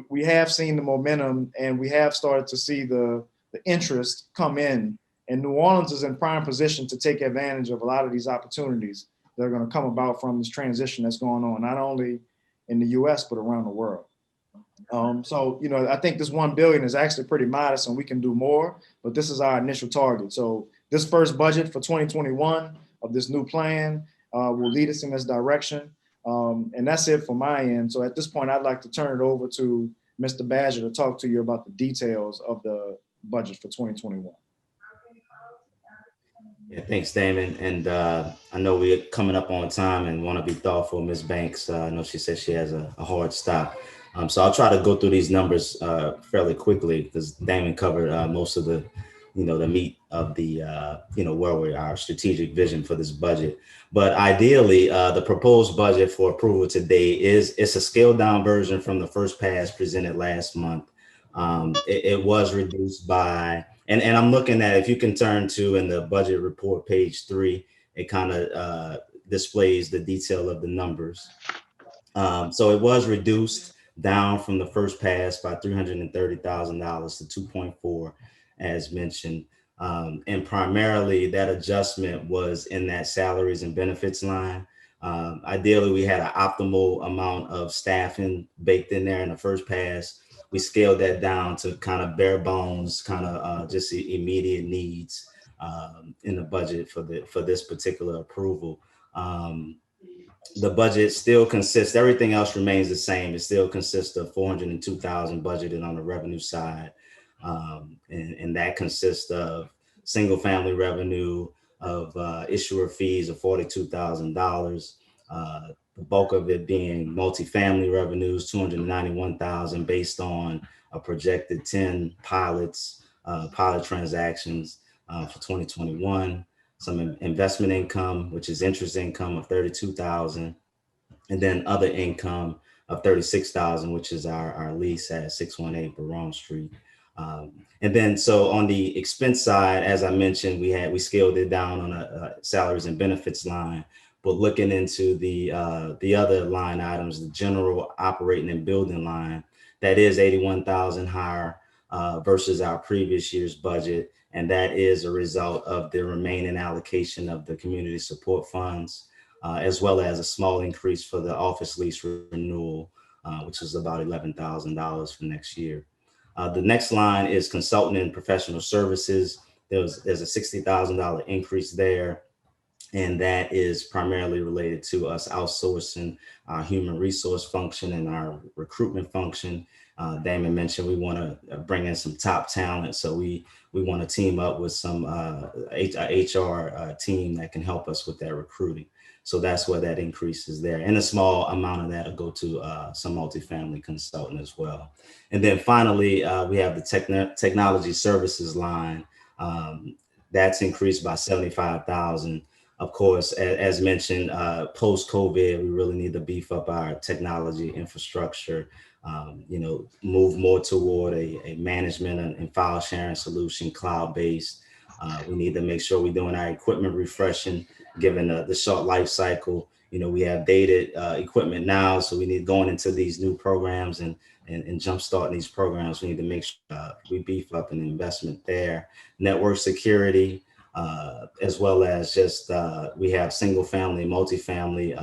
we have seen the momentum and we have started to see the interest come in. And New Orleans is in prime position to take advantage of a lot of these opportunities that are going to come about from this transition that's going on, not only in the US, but around the world. So, I think this 1 billion is actually pretty modest and we can do more, but this is our initial target. So this first budget for 2021 of this new plan will lead us in this direction. And that's it for my end. So at this point, I'd like to turn it over to Mr. Badger to talk to you about the details of the budget for 2021. Yeah, thanks, Damon. And I know we're coming up on time and want to be thoughtful. Ms. Banks, I know she said she has a hard stop. So I'll try to go through these numbers fairly quickly because Damon covered most of the, the meat of the, where we are, strategic vision for this budget. But ideally, the proposed budget for approval today it's a scaled down version from the first pass presented last month. It was reduced by, and I'm looking at, if you can turn to in the budget report, page 3, it kind of displays the detail of the numbers. So it was reduced down from the first pass by $330,000 to 2.4, as mentioned. And primarily that adjustment was in that salaries and benefits line. Ideally, we had an optimal amount of staffing baked in there in the first pass. We scaled that down to kind of bare bones, kind of just the immediate needs in the budget for this particular approval. The budget still consists, everything else remains the same. It still consists of $402,000 budgeted on the revenue side. And that consists of single family revenue, of issuer fees of $42,000. The bulk of it being multifamily revenues, $291,000 based on a projected 10 pilot transactions for 2021. Some investment income, which is interest income of $32,000, and then other income of $36,000, which is our lease at 618 Baron Street. And then, so on the expense side, as I mentioned, we scaled it down on a salaries and benefits line, but looking into the other line items, the general operating and building line, that is 81,000 higher versus our previous year's budget. And that is a result of the remaining allocation of the community support funds, as well as a small increase for the office lease renewal, which is about $11,000 for next year. The next line is consultant and professional services. There's a $60,000 increase there. And that is primarily related to us outsourcing our human resource function and our recruitment function. Damon mentioned we want to bring in some top talent. So we want to team up with some HR team that can help us with that recruiting. So that's where that increase is there. And a small amount of that will go to some multifamily consultant as well. And then finally, we have the technology services line. That's increased by 75,000. Of course, as mentioned, post-COVID, we really need to beef up our technology infrastructure, move more toward a management and file sharing solution, cloud-based. We need to make sure we're doing our equipment refreshing, given the short life cycle. We have dated equipment now, so we need going into these new programs and jumpstarting these programs. We need to make sure we beef up an investment there. Network security, as well as just we have single family, multifamily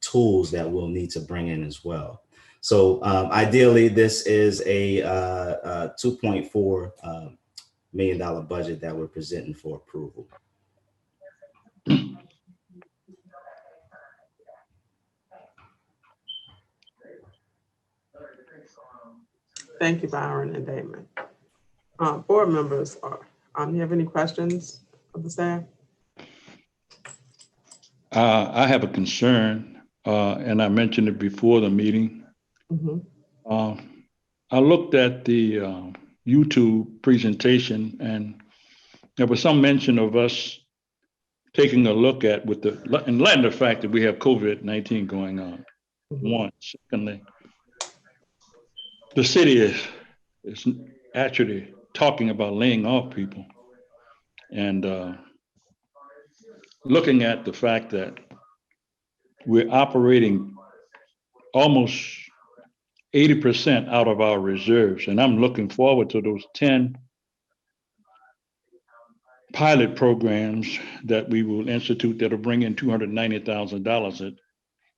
tools that we'll need to bring in as well. So ideally, this is a $2.4 million budget that we're presenting for approval. Thank you, Byron and Damon. Board members, you have any questions of the staff? I have a concern, and I mentioned it before the meeting. Mm-hmm. I looked at the YouTube presentation, and there was some mention of us taking a look at in light of the fact that we have COVID-19 going on. Mm-hmm. One, secondly, the city is actually talking about laying off people, and looking at the fact that we're operating almost 80% out of our reserves. And I'm looking forward to those 10 pilot programs that we will institute that'll bring in $290,000. It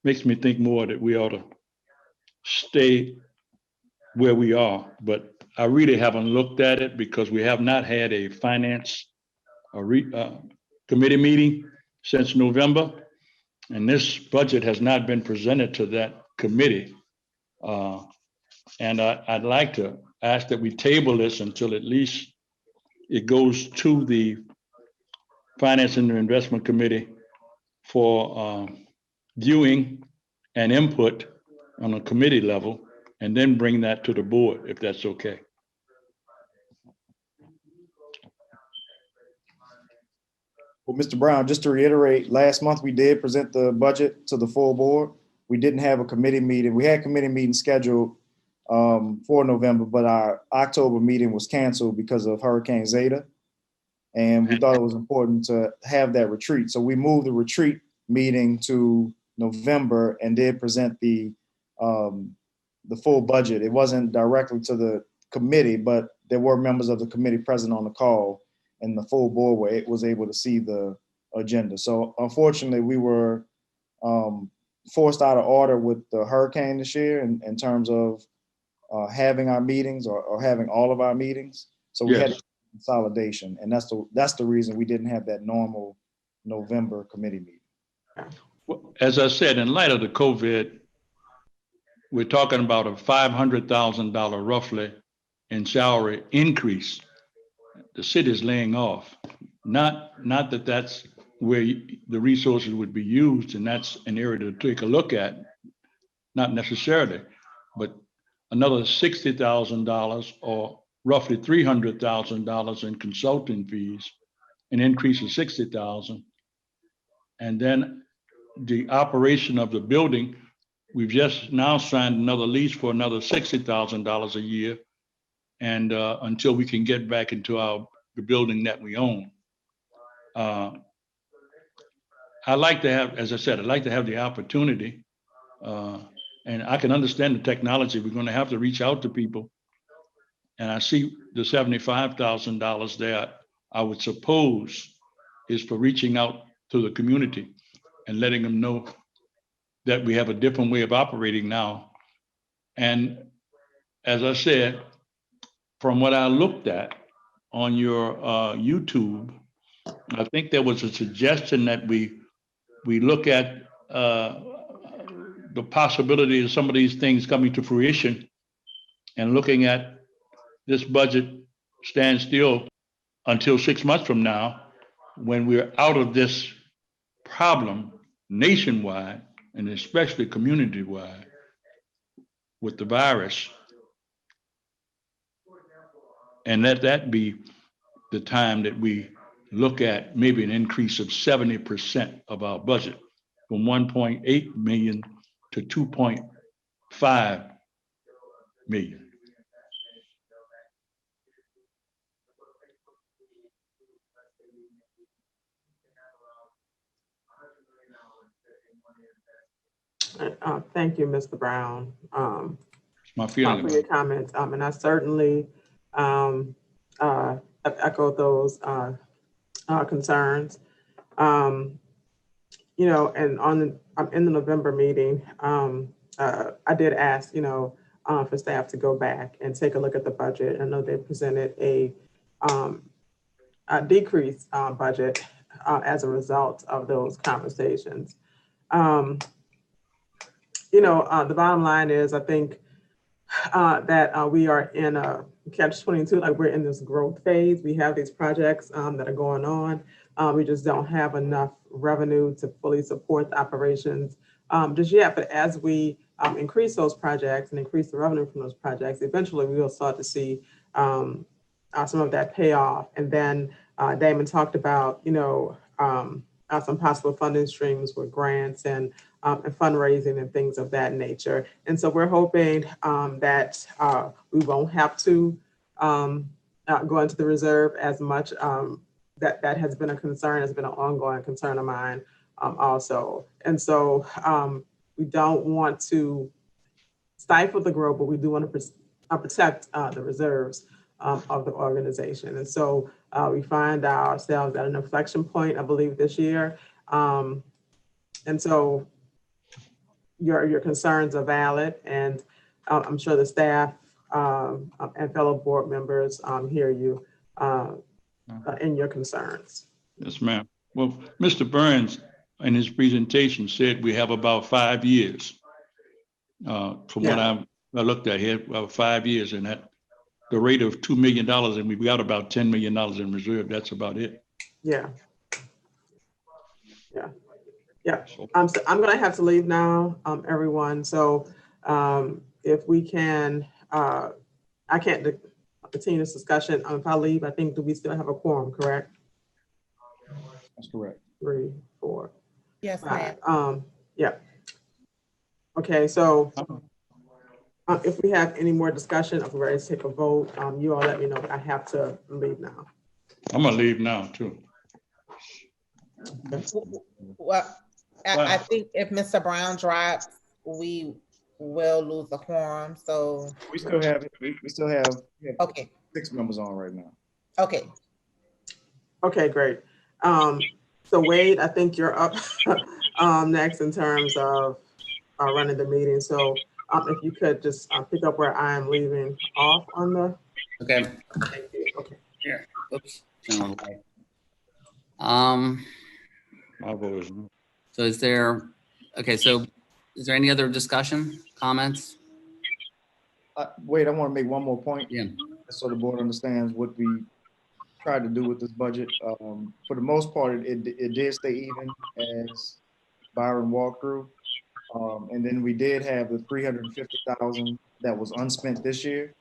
makes me think more that we ought to stay where we are. But I really haven't looked at it because we have not had a finance committee meeting since November. And this budget has not been presented to that committee. And I'd like to ask that we table this until at least it goes to the Finance and Investment Committee for viewing and input on a committee level, and then bring that to the board, if that's okay. Well, Mr. Brown, just to reiterate, last month we did present the budget to the full board. We didn't have a committee meeting. We had committee meetings scheduled for November, but our October meeting was canceled because of Hurricane Zeta. And we thought it was important to have that retreat. So we moved the retreat meeting to November and did present the full budget. It wasn't directly to the committee, but there were members of the committee present on the call, and the full board was able to see the agenda. So unfortunately, we were forced out of order with the hurricane this year in terms of having our meetings or having all of our meetings. So we had consolidation, and that's the reason we didn't have that normal November committee meeting. Well, as I said, in light of the COVID, we're talking about a $500,000 roughly in salary increase. The city is laying off. Not that that's where the resources would be used, and that's an area to take a look at, not necessarily, but another $60,000 or roughly $300,000 in consulting fees, an increase of $60,000. And then the operation of the building, we've just now signed another lease for another $60,000 a year, and until we can get back into the building that we own. I like to have, as I said, I'd like to have the opportunity, and I can understand the technology. We're going to have to reach out to people. And I see the $75,000 there, I would suppose, is for reaching out to the community and letting them know that we have a different way of operating now. And as I said, from what I looked at on your YouTube, I think there was a suggestion that we look at the possibility of some of these things coming to fruition and looking at this budget stand still until 6 months from now, when we're out of this problem nationwide and especially community-wide with the virus, and let that be the time that we look at maybe an increase of 70% of our budget from 1.8 million to 2.5 million. Thank you, Mr. Brown, It's my feeling for about your it. comments. And I certainly echo those concerns. You know, and in the November meeting, I did ask, for staff to go back and take a look at the budget. I know they presented a decreased budget as a result of those conversations. The bottom line is, I think that we are in a catch-22, like we're in this growth phase. We have these projects that are going on. We just don't have enough revenue to fully support the operations just yet. But as we increase those projects and increase the revenue from those projects, eventually we will start to see some of that pay off. And then Damon talked about, some possible funding streams with grants and fundraising and things of that nature. And so we're hoping that we won't have to go into the reserve as much. That has been a concern, has been an ongoing concern of mine also. And so we don't want to stifle the growth, but we do want to protect the reserves of the organization. And so we find ourselves at an inflection point, I believe, this year. And so your concerns are valid, and I'm sure the staff and fellow board members hear you in your concerns. Yes, ma'am. Well, Mr. Burns, in his presentation, said we have about 5 years. From what I looked at here, about 5 years, and at the rate of $2 million, and we've got about $10 million in reserve. That's about it. Yeah. I'm going to have to leave now, everyone. So if we can, I can't continue this discussion. If I leave, I think, do we still have a quorum, correct? That's correct. 3, 4, Yes, 5. ma'am. Yeah. Okay, so if we have any more discussion, if we're ready to take a vote, you all let me know. I have to leave now. I'm gonna leave now too. Well, I think if Mr. Brown drops, we will lose the quorum. So We still have okay. 6 members on right now. Okay. Okay, great. So Wade, I think you're up next in terms of running the meeting. So if you could just pick up where I am leaving off on the. Okay. Thank you. Okay. Here. Oops. No. My vote is no. So is there any other discussion, comments? Wait, I want to make one more point. Yeah. So the board understands what we tried to do with this budget. For the most part, it did stay even as Byron walked through. And then we did have the 350,000 that was unspent this year.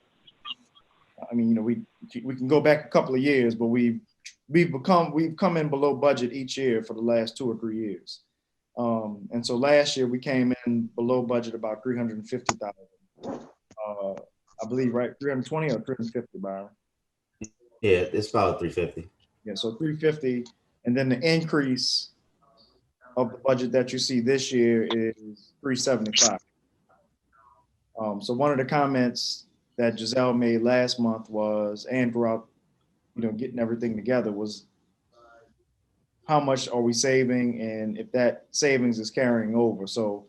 I mean, we can go back a couple of years, but we've come in below budget each year for the last 2 or 3 years. And so last year we came in below budget about 350,000. I believe, right? 320 or 350, Byron? Yeah, it's about 350. Yeah, so 350, and then the increase of the budget that you see this year is 375. So one of the comments that Giselle made last month was, and throughout, getting everything together, was how much are we saving, and if that savings is carrying over. So,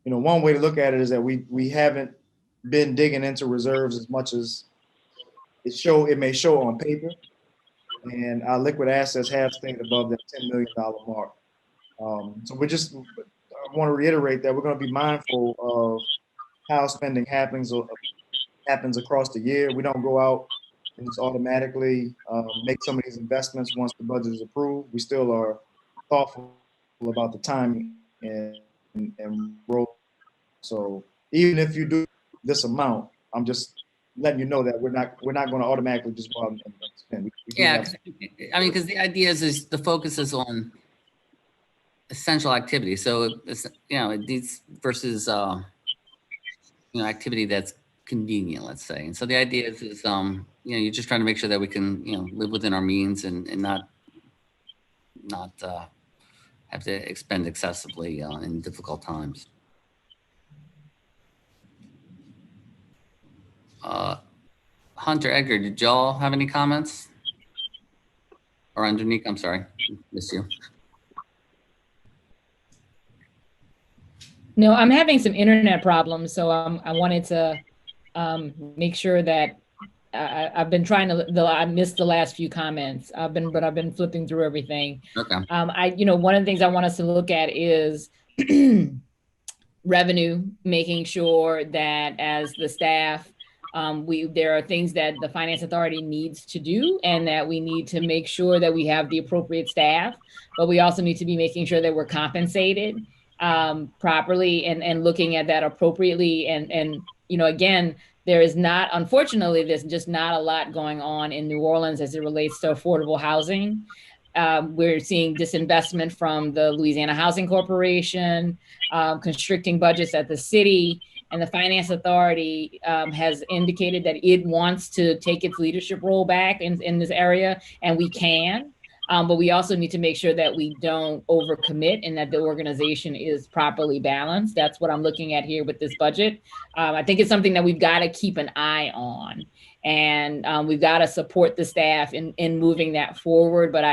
one way to look at it is that we haven't been digging into reserves as much as it may show on paper, and our liquid assets have stayed above that $10 million mark. So I want to reiterate that we're going to be mindful of how spending happens happens across the year. We don't go out and just automatically make some of these investments once the budget is approved. We still are thoughtful about the timing and roll. So even if you do this amount, I'm just letting you know that we're not going to automatically just go out and spend. We do Yeah, have- I mean, because the idea is the focus is on essential activity. So it's, you know, it needs versus you know, activity that's convenient, let's say. And so the idea is you know, you're just trying to make sure that we can, you know, live within our means and not have to expend excessively in difficult times. Hunter, Edgar, did y'all have any comments? Or Underneath, I'm sorry, miss you. No, I'm having some internet problems, so I wanted to make sure that I've been trying to. I missed the last few comments. I've been flipping through everything. Okay. You know, one of the things I want us to look at is revenue, making sure that as the staff, there are things that the Finance Authority needs to do, and that we need to make sure that we have the appropriate staff, but we also need to be making sure that we're compensated properly and looking at that appropriately. And you know, again, there is not, unfortunately, there's just not a lot going on in New Orleans as it relates to affordable housing. We're seeing disinvestment from the Louisiana Housing Corporation, constricting budgets at the city, and the Finance Authority has indicated that it wants to take its leadership role back in this area, and we can. But we also need to make sure that we don't overcommit and that the organization is properly balanced. That's what I'm looking at here with this budget. I think it's something that we've got to keep an eye on, and we've got to support the staff in moving that forward. But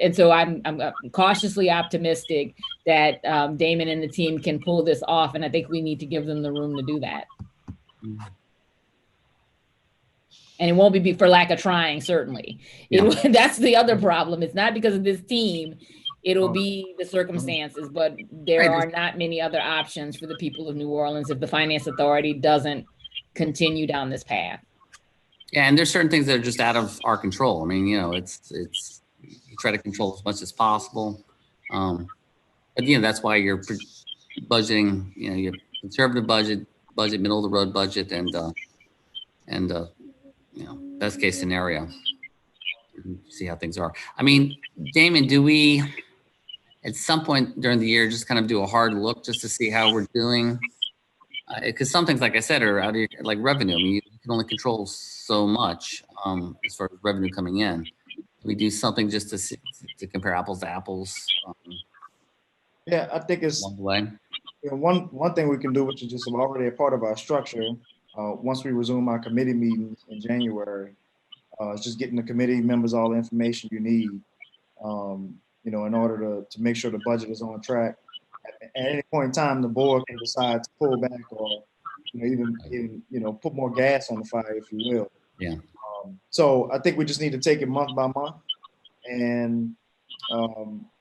and so I'm cautiously optimistic that Damon and the team can pull this off, and I think we need to give them the room to do that. And it won't be for lack of trying, certainly. Yeah. That's the other problem. It's not because of this team. It'll be the circumstances, but there are not many other options for the people of New Orleans if the Finance Authority doesn't continue down this path. Yeah, and there's certain things that are just out of our control. I mean, you know, it's you try to control as much as possible. But you know, that's why you're budgeting, you know, your conservative budget, middle of the road budget, and you know, best case scenario. See how things are. I mean, Damon, do we at some point during the year just kind of do a hard look just to see how we're doing? Because some things, like I said, are out of your, like revenue. I mean, you can only control so much as far as revenue coming in. We do something just to compare apples to apples. Yeah, I think it's Along the way. you know, one thing we can do, which is just already a part of our structure. Once we resume our committee meetings in January, it's just getting the committee members all the information you need, you know, in order to make sure the budget is on track. At any point in time, the board can decide to pull back or, you know, even you know, put more gas on the fire, if you will. Yeah. So I think we just need to take it month by month, and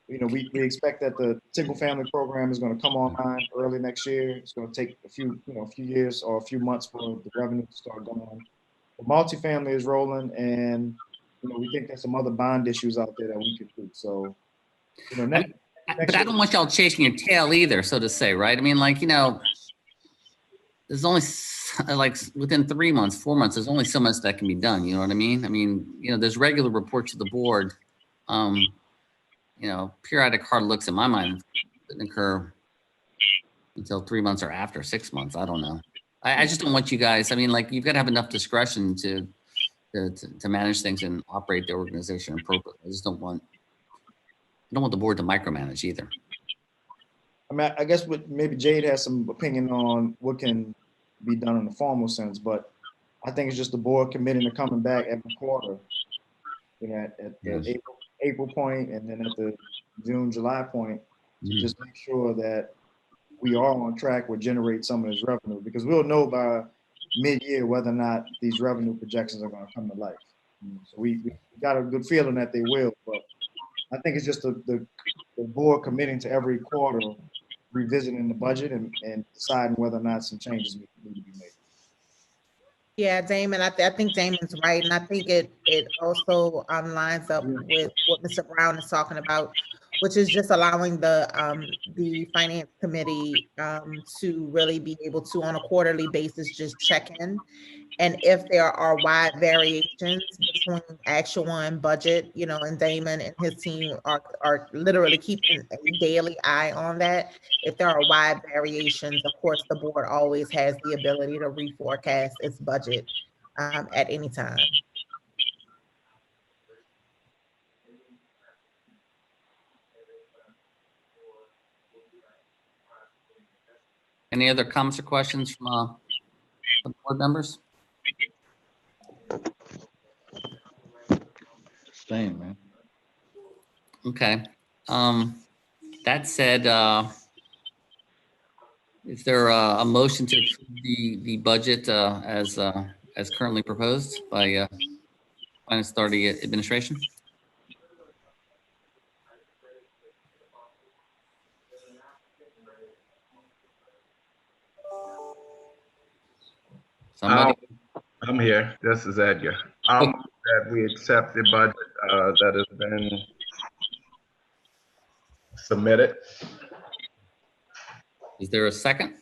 you know, we expect that the single family program is going to come online early next year. It's going to take a few years or a few months for the revenue to start going. The multifamily is rolling, and you know, we think there's some other bond issues out there that we could do. So, you know, but I don't want y'all chasing your tail either, so to say, right? I mean, like, you know, there's only like within 3 months, 4 months, there's only so much that can be done. You know what I mean? I mean, you know, there's regular reports to the board. You know, periodic hard looks in my mind didn't occur until 3 months or after 6 months. I don't know. I just don't want you guys. I mean, like, you've got to have enough discretion to manage things and operate the organization appropriately. I just don't want the board to micromanage either. I mean, I guess maybe Jade has some opinion on what can be done in the formal sense, but I think it's just the board committing to coming back every quarter, you know, at the April point, and then at the June, July point, to just make sure that we are on track with generate some of this revenue, because we'll know by mid-year whether or not these revenue projections are going to come to life. So we got a good feeling that they will, but I think it's just the board committing to every quarter revisiting the budget and deciding whether or not some changes need to be made. Yeah, Damon, I think Damon's right, and I think it also lines up with what Mr. Brown is talking about, which is just allowing the finance committee to really be able to, on a quarterly basis, just check in. And if there are wide variations between actual and budget, you know, and Damon and his team are literally keeping a daily eye on that. If there are wide variations, of course, the board always has the ability to reforecast its budget at any time. Any other comments or questions from the board members? Same, man. Okay. That said, is there a motion to approve the budget as currently proposed by Finance Authority Administration? Somebody? I'm here. This is Edgar. I'll move that we accept the budget that has been submitted. Is there a second?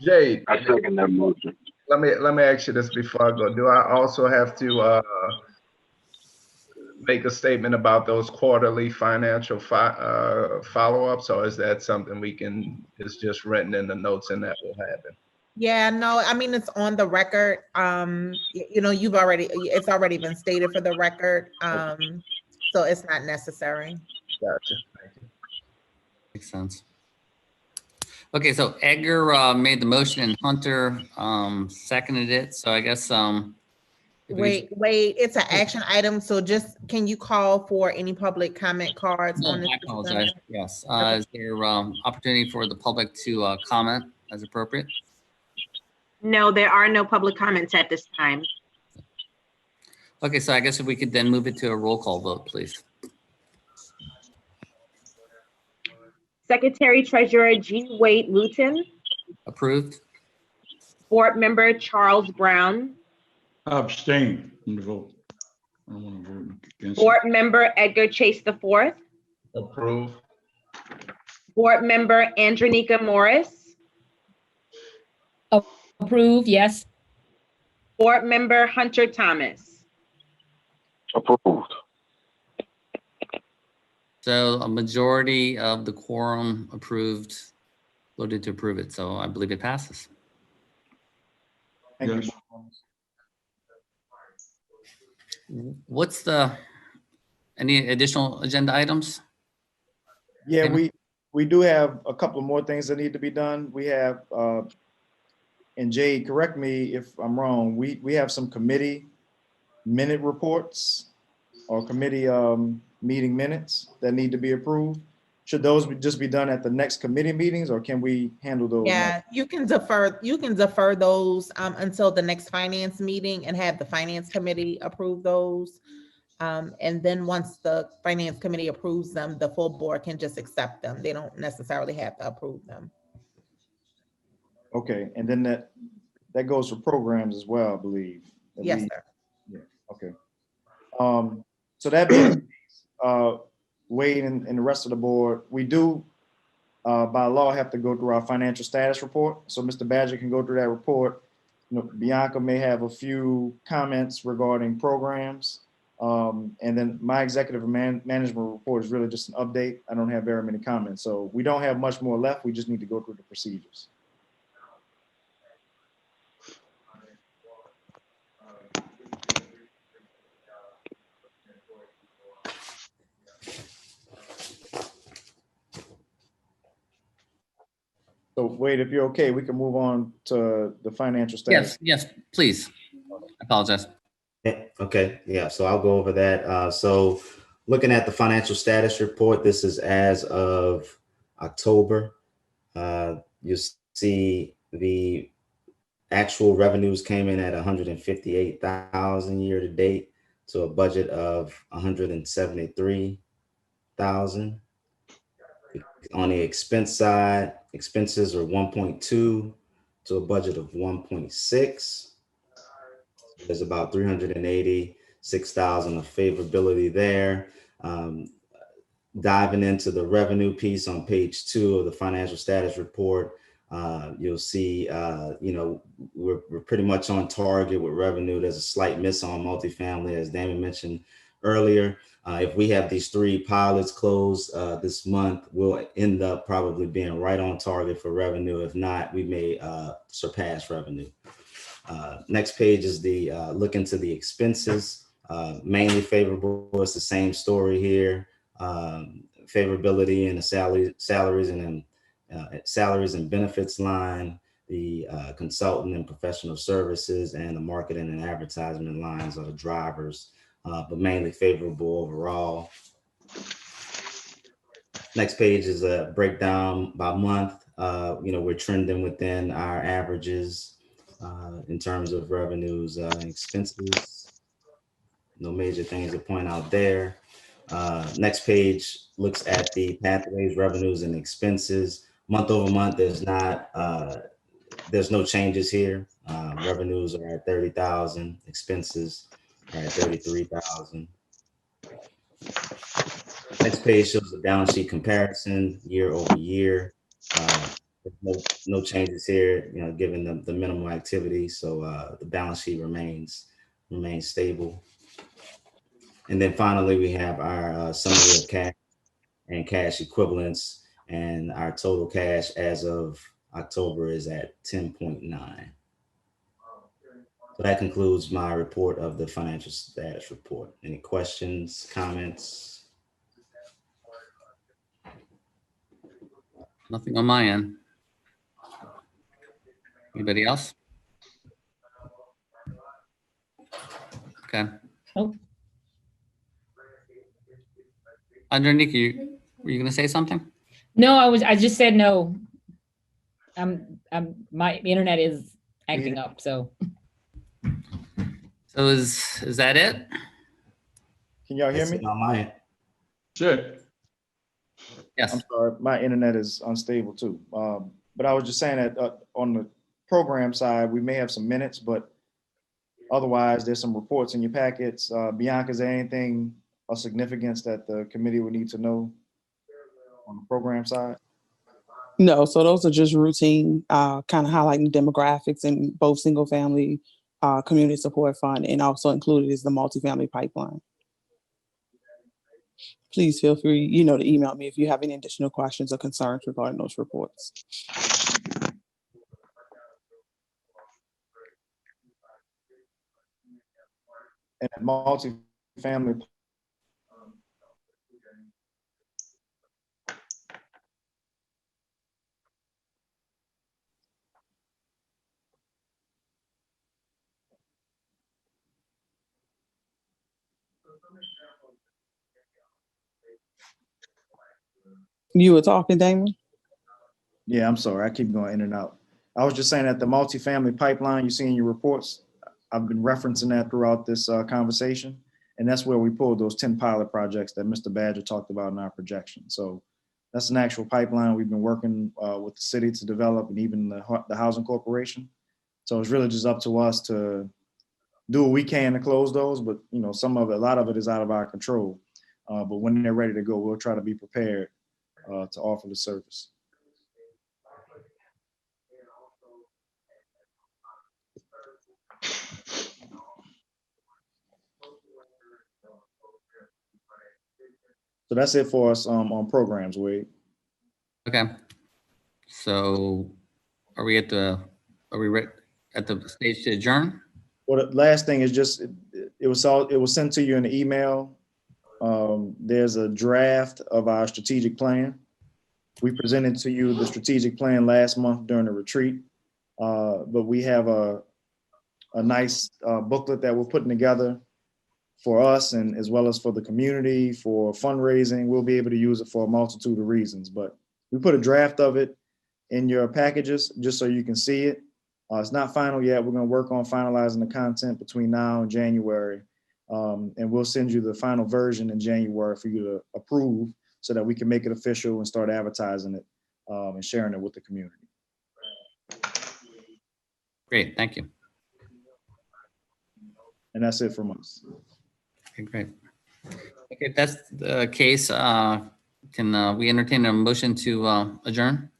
Jade, I second that motion. let me ask you this before I go. Do I also have to make a statement about those quarterly financial follow-ups, or is that something it's just written in the notes and that will happen? Yeah, no, I mean, it's on the record. You know, it's already been stated for the record. So it's not necessary. Gotcha. Thank you. Makes sense. Okay, so Edgar made the motion and Hunter seconded it. So I guess Wait, it's an action item. So just, can you call for any public comment cards No, on this? I apologize. Yes. Is there opportunity for the public to comment as appropriate? No, there are no public comments at this time. Okay, so I guess if we could then move it to a roll call vote, please. Secretary Treasurer G. Wade Luton, Approved? Board Member Charles Brown, Abstain from the vote. I don't want to vote against. Board Member Edgar Chase IV, Approve. Board Member Andronika Morris, Approve, yes. Board Member Hunter Thomas. Approved. So a majority of the quorum approved, voted to approve it. So I believe it passes. Thank Yes. you. What's any additional agenda items? Yeah, we do have a couple of more things that need to be done. We have, and Jade, correct me if I'm wrong, we have some committee minute reports or committee meeting minutes that need to be approved. Should those just be done at the next committee meetings, or can we handle those? Yeah, you can defer those until the next finance meeting and have the finance committee approve those. And then once the finance committee approves them, the full board can just accept them. They don't necessarily have to approve them. Okay, and then that goes for programs as well, I believe. Yes, sir. Yeah, okay. So that being, Wade and the rest of the board, we do by law have to go through our financial status report. So Mr. Badger can go through that report. You know, Bianca may have a few comments regarding programs. And then my executive management report is really just an update. I don't have very many comments. So we don't have much more left. We just need to go through the procedures. So Wade, if you're okay, we can move on to the financial status. Yes, please. I apologize. Yeah, okay, yeah, so I'll go over that. So looking at the financial status report, this is as of October. You see the actual revenues came in at 158,000 year to date to a budget of 173,000. On the expense side, Expenses are 1.2 to a budget of 1.6. There's about 386,000 of favorability there. Diving into the revenue piece on page 2 of the financial status report, you'll see, we're pretty much on target with revenue. There's a slight miss on multifamily, as Damon mentioned earlier. If we have these 3 pilots closed this month, we'll end up probably being right on target for revenue. If not, we may surpass revenue. Next page is the look into the expenses, mainly favorable. It's the same story here. Favorability in the salaries and benefits line, the consultant and professional services, and the marketing and advertisement lines are the drivers, but mainly favorable overall. Next page is a breakdown by month. We're trending within our averages in terms of revenues and expenses. No major things to point out there. Next page looks at the pathways, revenues, and expenses. Month over month, there's no changes here. Revenues are at 30,000, expenses are at 33,000. Next page shows the balance sheet comparison year over year. No changes here, given the minimal activity. So the balance sheet remains stable. And then finally, we have our summary of cash and cash equivalents, and our total cash as of October is at 10.9. So that concludes my report of the financial status report. Any questions, comments? Nothing on my end. Anybody else? Okay. Oh. Underneath you, were you going to say something? No, I just said no. My internet is acting up, so. So is that it? Can y'all hear That's me? it on my end. Good. Yes. I'm sorry, my internet is unstable too. But I was just saying that on the program side, we may have some minutes, but otherwise there's some reports in your packets. Bianca, is there anything of significance that the committee would need to know on the program side? No, so those are just routine, kind of highlighting demographics in both single family, community support fund, and also included is the multifamily pipeline. Please feel free, to email me if you have any additional questions or concerns regarding those reports. And multifamily. You were talking, Damon? Yeah, I'm sorry, I keep going in and out. I was just saying that the multifamily pipeline you see in your reports, I've been referencing that throughout this conversation. And that's where we pulled those 10 pilot projects that Mr. Badger talked about in our projection. So that's an actual pipeline we've been working with the city to develop, and even the housing corporation. So it's really just up to us to do what we can to close those, but a lot of it is out of our control. But when they're ready to go, we'll try to be prepared to offer the service. So that's it for us on programs, Wade. Okay. So are we at the stage to adjourn? Well, the last thing is just, it was sent to you in the email. There's a draft of our strategic plan. We presented to you the strategic plan last month during the retreat, but we have a nice booklet that we're putting together for us, and as well as for the community, for fundraising. We'll be able to use it for a multitude of reasons, but we put a draft of it in your packages just so you can see it. It's not final yet. We're going to work on finalizing the content between now and January, and we'll send you the final version in January for you to approve so that we can make it official and start advertising it and sharing it with the community. Great, thank you. And that's it from us. Okay, great. Okay, if that's the case, can we entertain a motion to adjourn?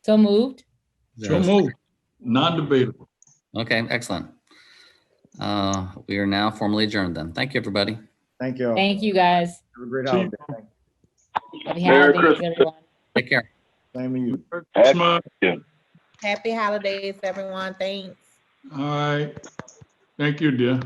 So moved. So moved. Non-debatable. Okay, excellent. We are now formally adjourned then. Thank you, everybody. Thank you all. Thank you, guys. Have a great See you. holiday. Happy Merry holidays, Christmas. everyone. Take care. Same to you. Christmas. Happy holidays, everyone. Thanks. All right. Thank you, dear.